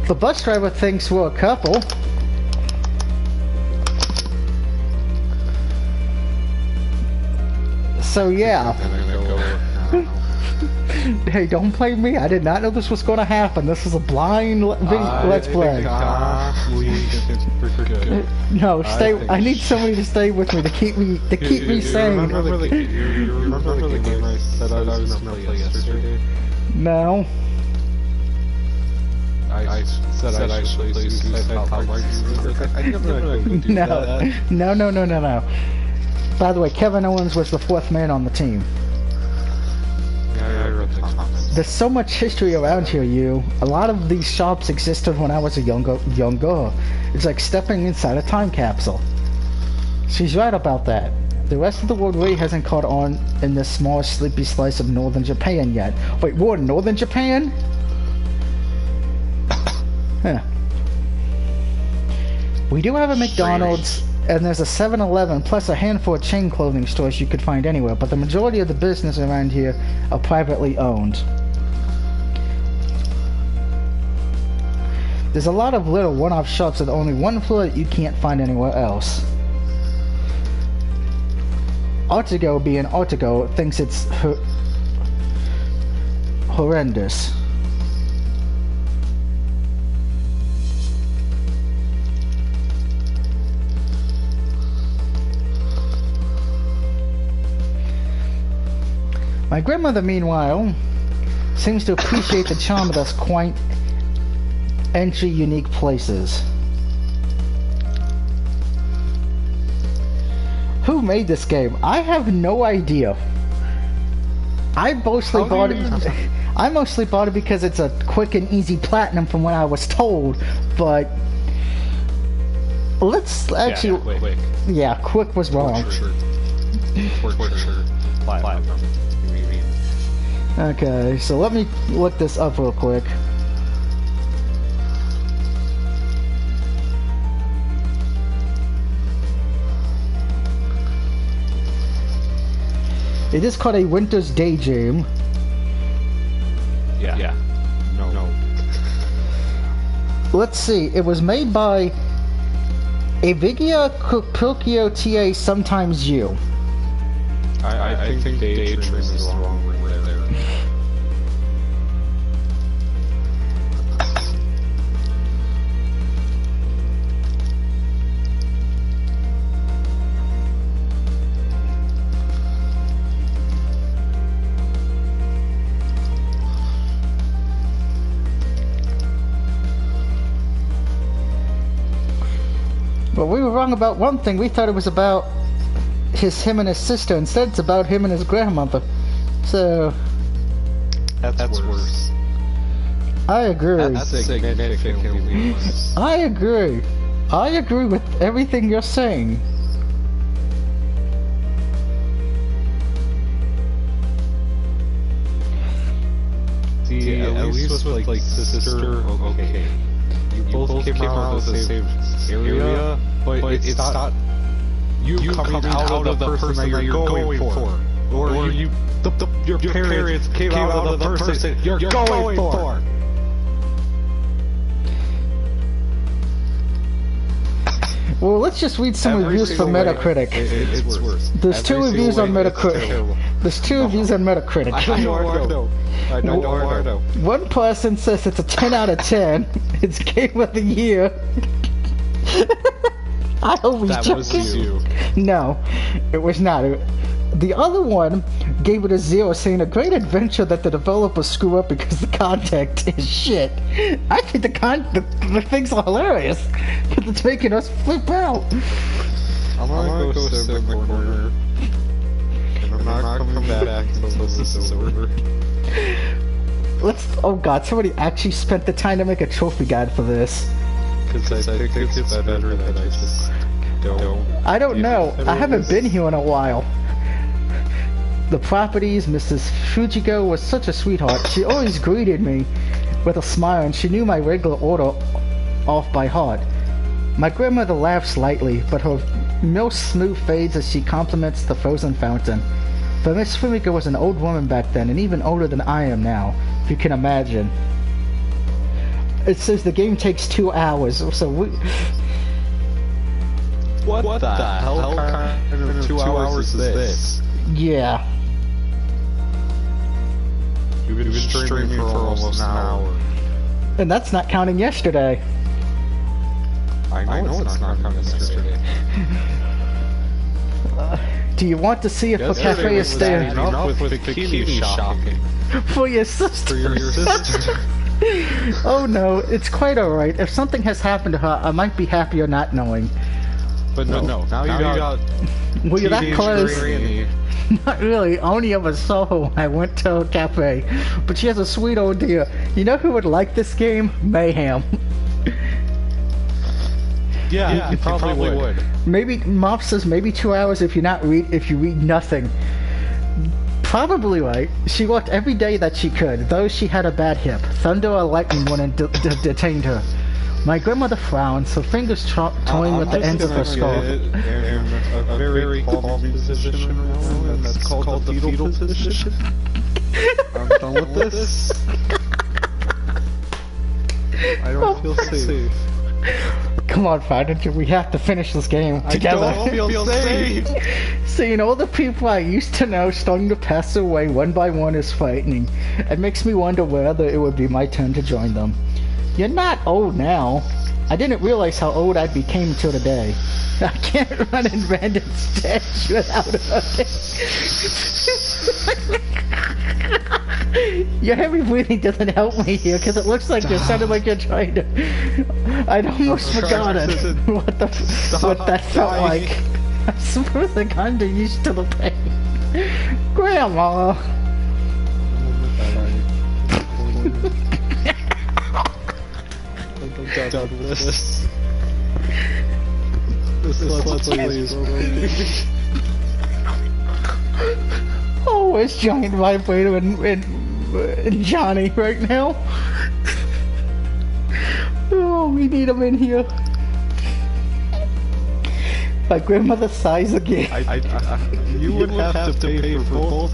the bus driver thinks we're a couple. So yeah. Hey, don't blame me. I did not know this was going to happen. This is a blind let's play. No, stay. I need somebody to stay with me to keep me sane. Remember the game I said I was going to play yesterday? No. I said I should play Suicide Hotline. I never would do that. No. By the way, Kevin Owens was the fourth man on the team. Yeah, I wrote the comments. There's so much history around here, you. A lot of these shops existed when I was a young girl. It's like stepping inside a time capsule. She's right about that. The rest of the world really hasn't caught on in this small, sleepy slice of northern Japan yet. Wait, we're in northern Japan? Huh. We do have a McDonald's, and there's a 7-Eleven, plus a handful of chain clothing stores you could find anywhere, but the majority of the business around here are privately owned. There's a lot of little one-off shops with only one floor that you can't find anywhere else. Artigo, being Artigo, thinks it's horrendous. My grandmother, meanwhile, seems to appreciate the charm of those quaint, entry unique places. Who made this game? I have no idea. I mostly bought it because it's a quick and easy platinum from what I was told, but let's actually... Yeah, quick was wrong. Okay, so let me look this up real quick. It is called a Winter's Daydream. Yeah. No. Let's see. It was made by Avigia Kupilkio TA Sometimes You. I think Daydream is the wrong word there. But we were wrong about one thing. We thought it was about him and his sister. Instead, it's about him and his grandmother. So... That's worse. I agree. That's significantly worse. I agree. I agree with everything you're saying. See, at least with like sister, okay. You both came out of the same area, but it's not you coming out of the person that you're going for. Or your parents came out of the person you're going for. Well, let's just read some reviews from Metacritic. It's worse. There's two reviews on Metacritic. There's two reviews on Metacritic. I know. One person says it's a 10 out of 10. It's Game of the Year. I hope he's joking. That was you. No, it was not. The other one gave it a 0, saying a great adventure that the developers screw up because the content is shit. I think the things are hilarious, but it's making us flip out. I'm gonna go sit in the corner. And I'm not coming back until this is over. Oh god, somebody actually spent the time to make a trophy guide for this. Because I think it's better that I just don't. I don't know. I haven't been here in a while. The properties, Mrs. Fujiko was such a sweetheart. She always greeted me with a smile, and she knew my regular order off by heart. My grandmother laughs lightly, but her milk smooth fades as she compliments the frozen fountain. But Miss Fumiko was an old woman back then, and even older than I am now, if you can imagine. It says the game takes 2 hours, so we... What the hell kind of 2 hours is this? Yeah. You've been streaming for almost an hour. And that's not counting yesterday. I know it's not counting yesterday. Do you want to see if a cafe is staying up with bikini shopping? For your sister. For your sister. Oh no, it's quite alright. If something has happened to her, I might be happier not knowing. But no. Now you got well, you're that close. Granny. Not really. I only ever saw her when I went to a cafe. But she has a sweet old dear. You know who would like this game? Mayhem. Yeah, you probably would. Maybe Mop says maybe 2 hours if you read nothing. Probably right. She worked every day that she could, though she had a bad hip. Thunder or lightning wouldn't detained her. My grandmother frowned, so fingers toying with the ends of her skull. A very calm position, and that's called the fetal position. I'm done with this. I don't feel safe. Come on, Fine, we have to finish this game together. I don't feel safe. Seeing all the people I used to know starting to pass away one by one is frightening. It makes me wonder whether it would be my turn to join them. You're not old now. I didn't realize how old I became until today. I can't run in random stairs without hurting. Your heavy breathing doesn't help me here because it looks like you're sounding like you're trying to. I'd almost forgotten what that felt like. I suppose I'm kinda used to the pain. Grandma! Oh, it's giant vibrator and Johnny right now. Oh, we need him in here. My grandmother sighs again. You would have to pay for both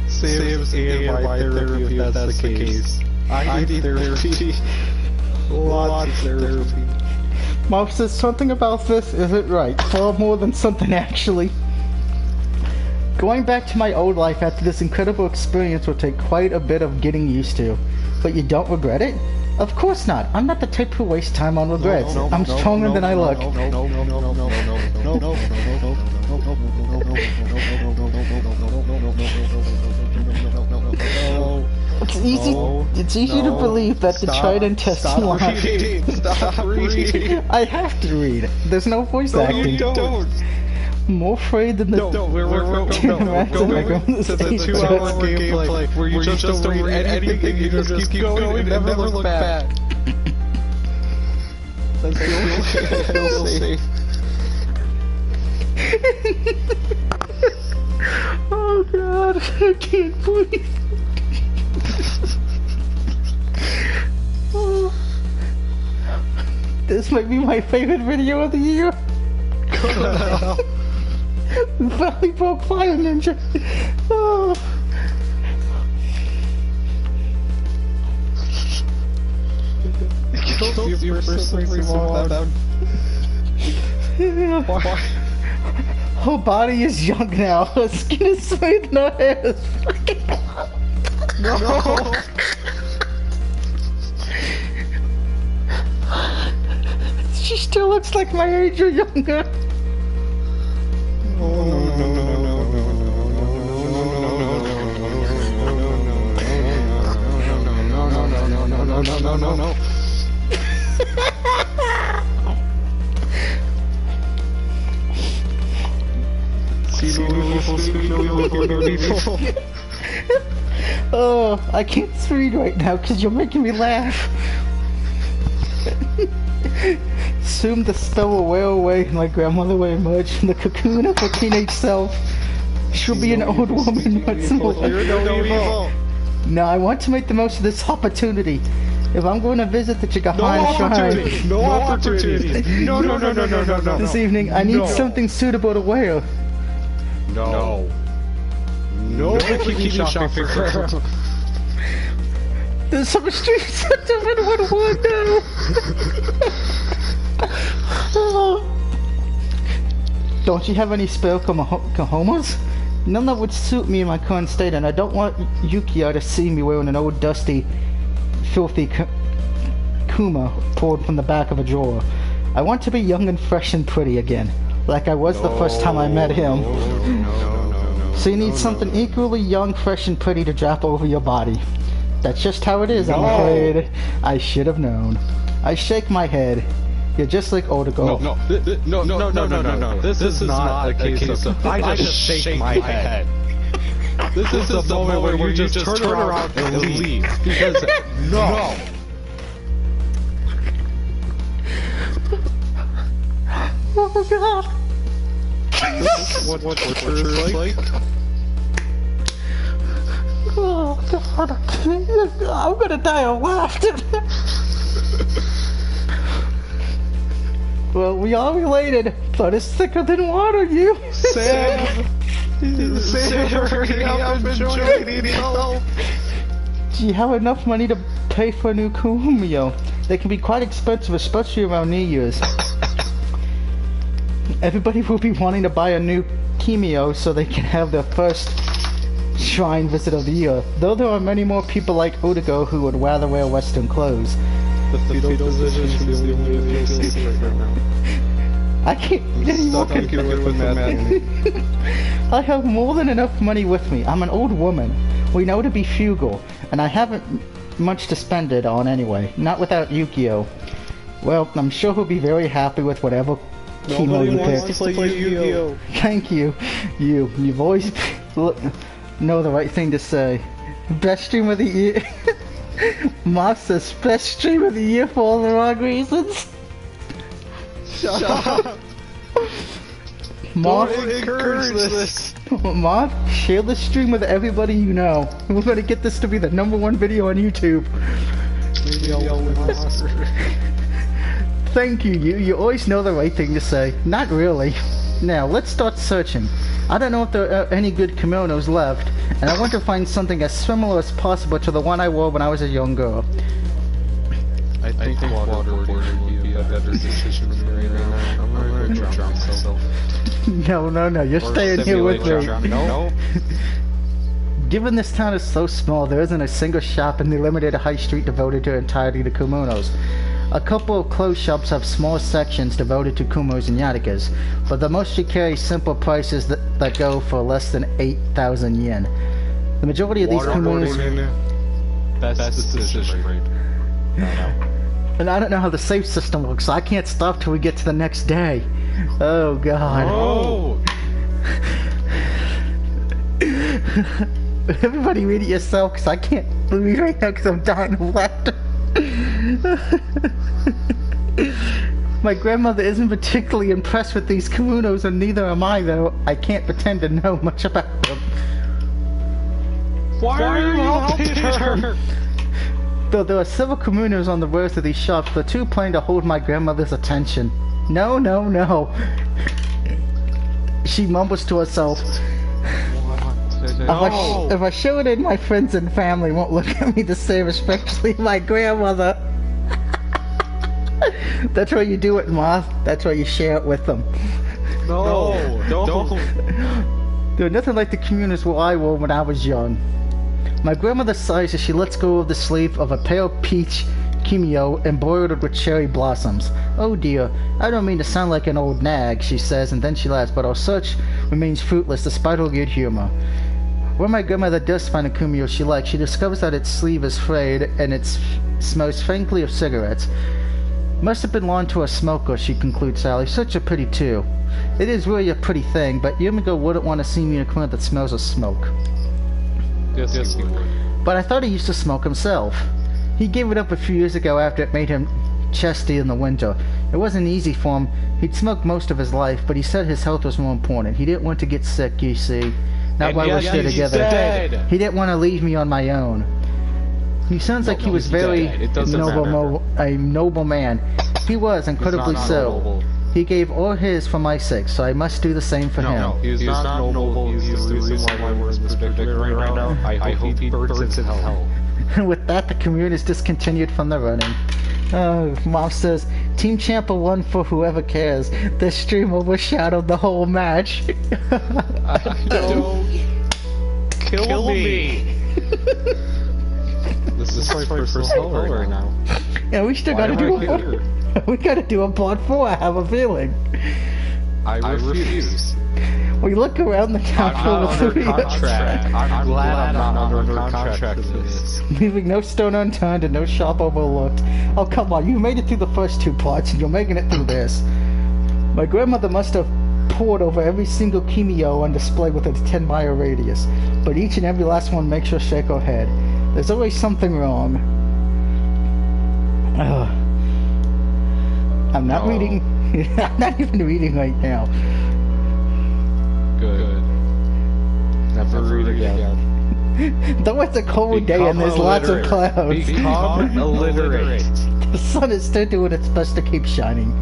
Sam's and my therapy if that's the case. I need therapy. Lots of therapy. Mom says something about this isn't right. Far more than something actually. Going back to my old life after this incredible experience will take quite a bit of getting used to. But you don't regret it? Of course not. I'm not the type who wastes time on regrets. I'm stronger than I look. It's easy to believe that the tried and tested line. Stop reading. I have to read. There's no voice acting. You don't. More afraid than the we're going to the 2-hour gameplay where you just don't read anything, you just keep going and never look back. That's the only thing I feel safe. Oh god, I can't breathe. Oh. This might be my favorite video of the year. Volleyball Fire Ninja. Oh. Her body is young now. Her skin is smooth and her hair is fucking. No. She still looks like my age or younger. No. Oh, I can't read right now because you're making me laugh. Soon the spell will wear away and my grandmother will emerge from the cocoon of her teenage self. She'll be an old woman once more. No, I want to make the most of this opportunity. If I'm going to visit the Chigahan Shrine... No opportunity! No. This evening, I need something suitable to wear. No bikini shopping for her. There's some streets that don't want to walk now. Don't you have any spare kahomas? None that would suit me in my current state, and I don't want Yukiya to see me wearing an old dusty, filthy kuma pulled from the back of a drawer. I want to be young and fresh and pretty again, like I was the first time I met him. So you need something equally young, fresh, and pretty to drop over your body. That's just how it is, I'm afraid. I should have known. I shake my head. You're just like older girl. No. This is not a case of I just shake my head. This is the moment where you just turn around and leave. Because no. Oh god. This is what torture is like. Oh god, I'm gonna die of laughter. Well, we are related, but it's thicker than water, you. Sam, hurry up and join yourself. Do you have enough money to pay for a new Kumio? They can be quite expensive, especially around New Year's. Everybody will be wanting to buy a new Kimio so they can have their first shrine visit of the year. Though there are many more people like Odigo who would rather wear Western clothes. The fetal position is the only way to see right now. I can't get any more. I have more than enough money with me. I'm an old woman. We know to be frugal, and I haven't much to spend it on anyway. Not without Yu-Gi-Oh! Well, I'm sure he'll be very happy with whatever chemo you pick. Yu-Gi-Oh! Thank you. You've always know the right thing to say. Best stream of the year. Moth says best stream of the year for all the wrong reasons. Shut up! Moth, don't encourage this! Moth, share the stream with everybody you know. We're gonna get this to be the #1 video on YouTube. Maybe I'll win an Oscar. Thank you, you always know the right thing to say. Not really. Now, let's start searching. I don't know if there are any good kimonos left, and I want to find something as similar as possible to the one I wore when I was a young girl. I think waterboarding would be a better decision for me right now. I'm gonna go drown myself. No, you're staying here with me. No. Given this town is so small, there isn't a single shop in the limited high street devoted to entirely to kimonos. A couple of clothes shops have small sections devoted to kumos and yatakas, but the mostly carry simple prices that go for less than 8,000 yen. The majority of these kimonos... Best decision right. No. And I don't know how the save system works, so I can't stop till we get to the next day. Oh god. Oh! Everybody read it yourself, because I can't believe right now because I'm dying of laughter. My grandmother isn't particularly impressed with these kimonos, and neither am I, though. I can't pretend to know much about them. Why are you helping her? Though there are several kimonos on the rows of these shops, the two plan to hold my grandmother's attention. No. She mumbles to herself. No. If I show it in, my friends and family won't look at me the same, especially my grandmother. That's why you do it, Moth. That's why you share it with them. No, don't. They're nothing like the kimonos I wore when I was young. My grandmother sighs as she lets go of the sleeve of a pale peach kimio embroidered with cherry blossoms. Oh dear, I don't mean to sound like an old nag, she says, and then she laughs, but our search remains fruitless despite her good humor. When my grandmother does find a kumio she likes, she discovers that its sleeve is frayed and it smells faintly of cigarettes. Must have been loaned to a smoker, she concludes sadly. Such a pity too. It is really a pretty thing, but Yumiko wouldn't want to see me in a kimono that smells of smoke. Yes, he would. But I thought he used to smoke himself. He gave it up a few years ago after it made him chesty in the winter. It wasn't easy for him. He'd smoked most of his life, but he said his health was more important. He didn't want to get sick, you see. Not while we're still together. He didn't want to leave me on my own. He sounds like he was very a noble man. He was, incredibly so. Noble. He gave all his for my sake, so I must do the same for him. No, he is not noble. He's the reason why we're in this predicament right now. I hope he burns in hell. And with that, the commune is discontinued from the running. Mom says, Team Champa won for whoever cares. This stream overshadowed the whole match. Don't kill me. This is my first hell right now. Yeah, we still gotta do it. We gotta do a part 4, I have a feeling. I refuse. We look around the town full of under contract. I'm glad I'm not under contract for this. Leaving no stone unturned and no shop overlooked. Oh, come on, you made it through the first 2 parts and you're making it through this. My grandmother must have pored over every single kimio on display within a 10-mile radius, but each and every last one makes her shake her head. There's always something wrong. I'm not reading. I'm not even reading right now. Good. Never read again. Though it's a cold day and there's lots of clouds. Become illiterate. The sun is still doing its best to keep shining.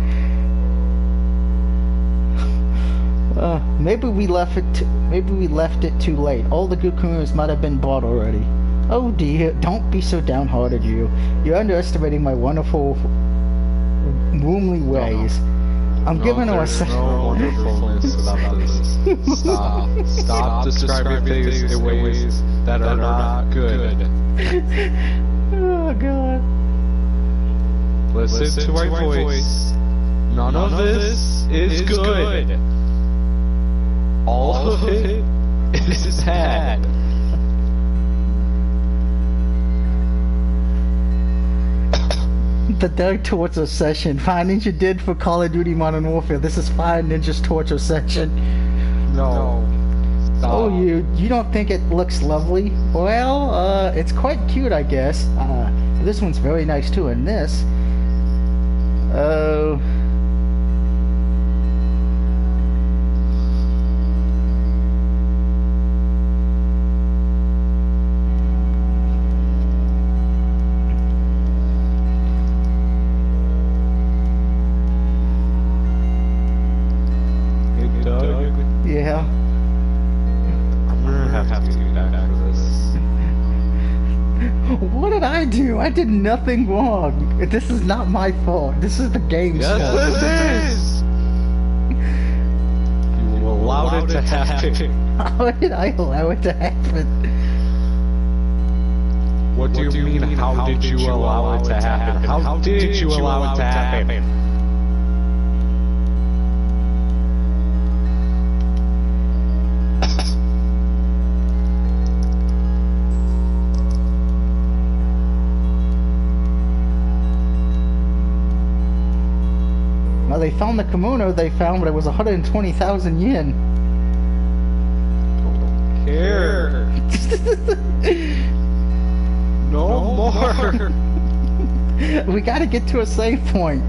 Maybe we left it too late. All the good kimonos might have been bought already. Oh dear, don't be so downhearted, you. You're underestimating my wonderful womanly ways. I'm giving her a second. No wonderfulness about this. Stop describing things in ways that are not good. Oh god. Listen to my voice. None of this is good. All of it is bad. The Dark Torture session. Fire Ninja did for Call of Duty Modern Warfare. This is Fire Ninja's torture section. No. Stop. Oh, you don't think it looks lovely? Well, it's quite cute, I guess. This one's very nice too, and this... Yeah. I'm gonna have to do that for this. What did I do? I did nothing wrong. This is not my fault. This is the game's fault. Yes, this is! You allowed it to happen. How did I allow it to happen? What do you mean, how did you allow it to happen? How did you allow it to happen? Now they found the kimono they found, but it was 120,000 yen. Don't care. No more. We gotta get to a save point.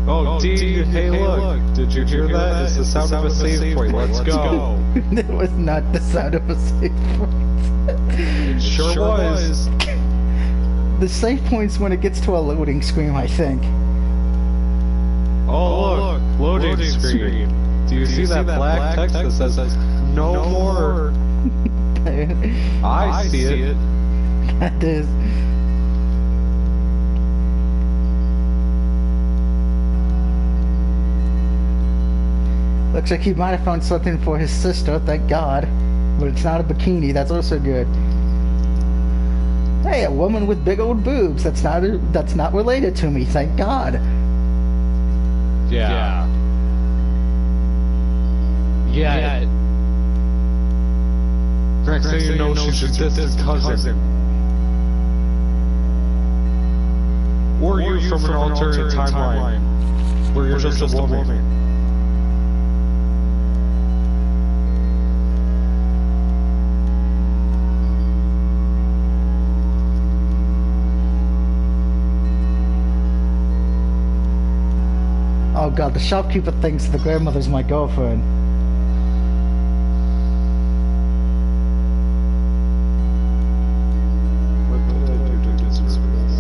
Oh, D, hey look, did you hear that? It's the sound of a save point, let's go. It was not the sound of a save point. It sure was. The save point's when it gets to a loading screen, I think. Oh look, loading screen. Do you see that black text that says no more? I see it. That is. Looks like he might have found something for his sister, thank God. But it's not a bikini, that's also good. Hey, a woman with big old boobs. That's not related to me, thank God. Yeah. Next thing you know, she's your distant cousin. Or you from an alternate timeline, where you're just a woman. Oh god, the shopkeeper thinks the grandmother's my girlfriend. What did I do to deserve this?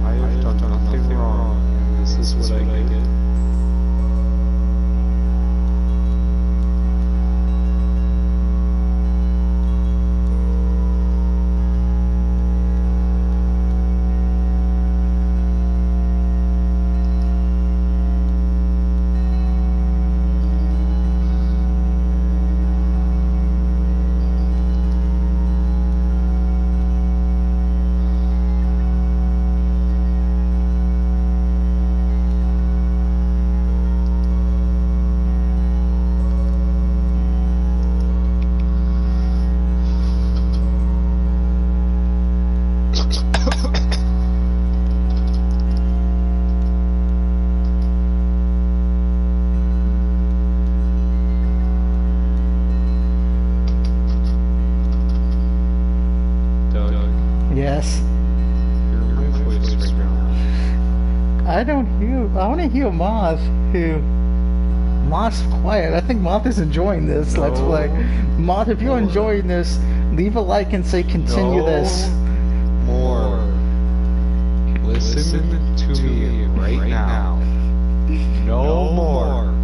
I have done nothing wrong, and this is what I get. Yes. I want to hear Moth, Moth's quiet. I think Moth is enjoying this. Let's play. Moth, if you're enjoying this, leave a like and say continue this. More. Listen to me right now. No more.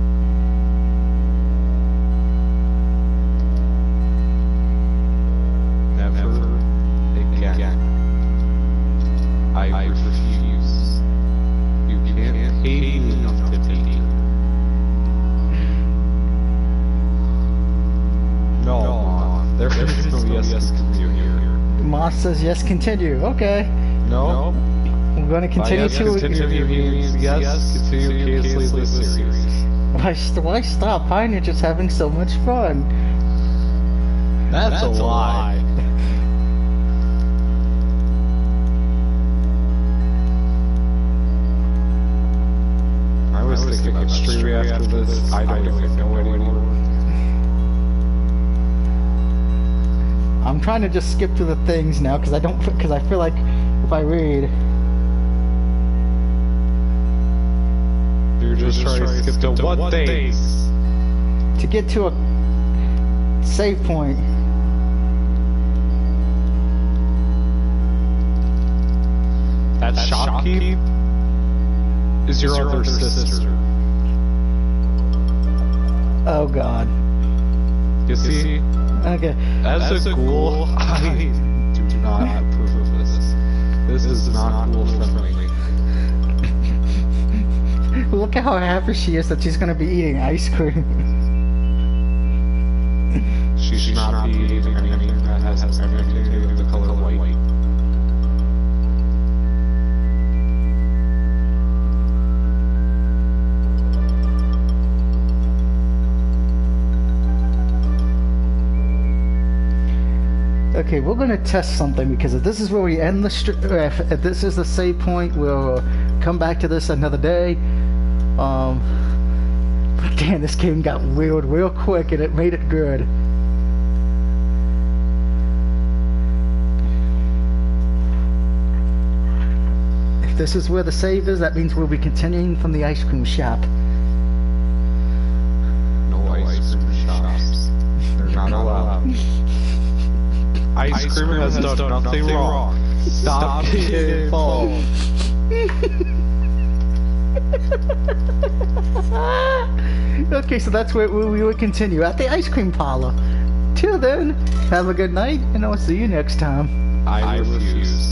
mouse says yes, continue. Okay. No. We're going to continue yes, continue means yes, continue cancel this series. Why stop? Pioneer just having so much fun. That's a lie. I was thinking straight after this. I don't even know anymore. I'm trying to just skip through the things now because I feel like if I read. You're just trying to skip to what things? To get to a save point. That shopkeep is your other sister. Oh God. You see? Okay. As a ghoul, I do not approve of this. This is not ghoul friendly. Look at how happy she is that she's gonna be eating ice cream. She should not be eating anything that has anything to do with the color white. Okay, we're gonna test something because if this is where we end the if this is the save point, we'll come back to this another day. But damn, this game got weird real quick and it made it good. If this is where the save is, that means we'll be continuing from the ice cream shop. No ice cream shops. They're not allowed. Ice cream has done nothing wrong. Stop getting involved. Okay, so that's where we will continue at the ice cream parlor. Till then, have a good night, and I'll see you next time. I refuse.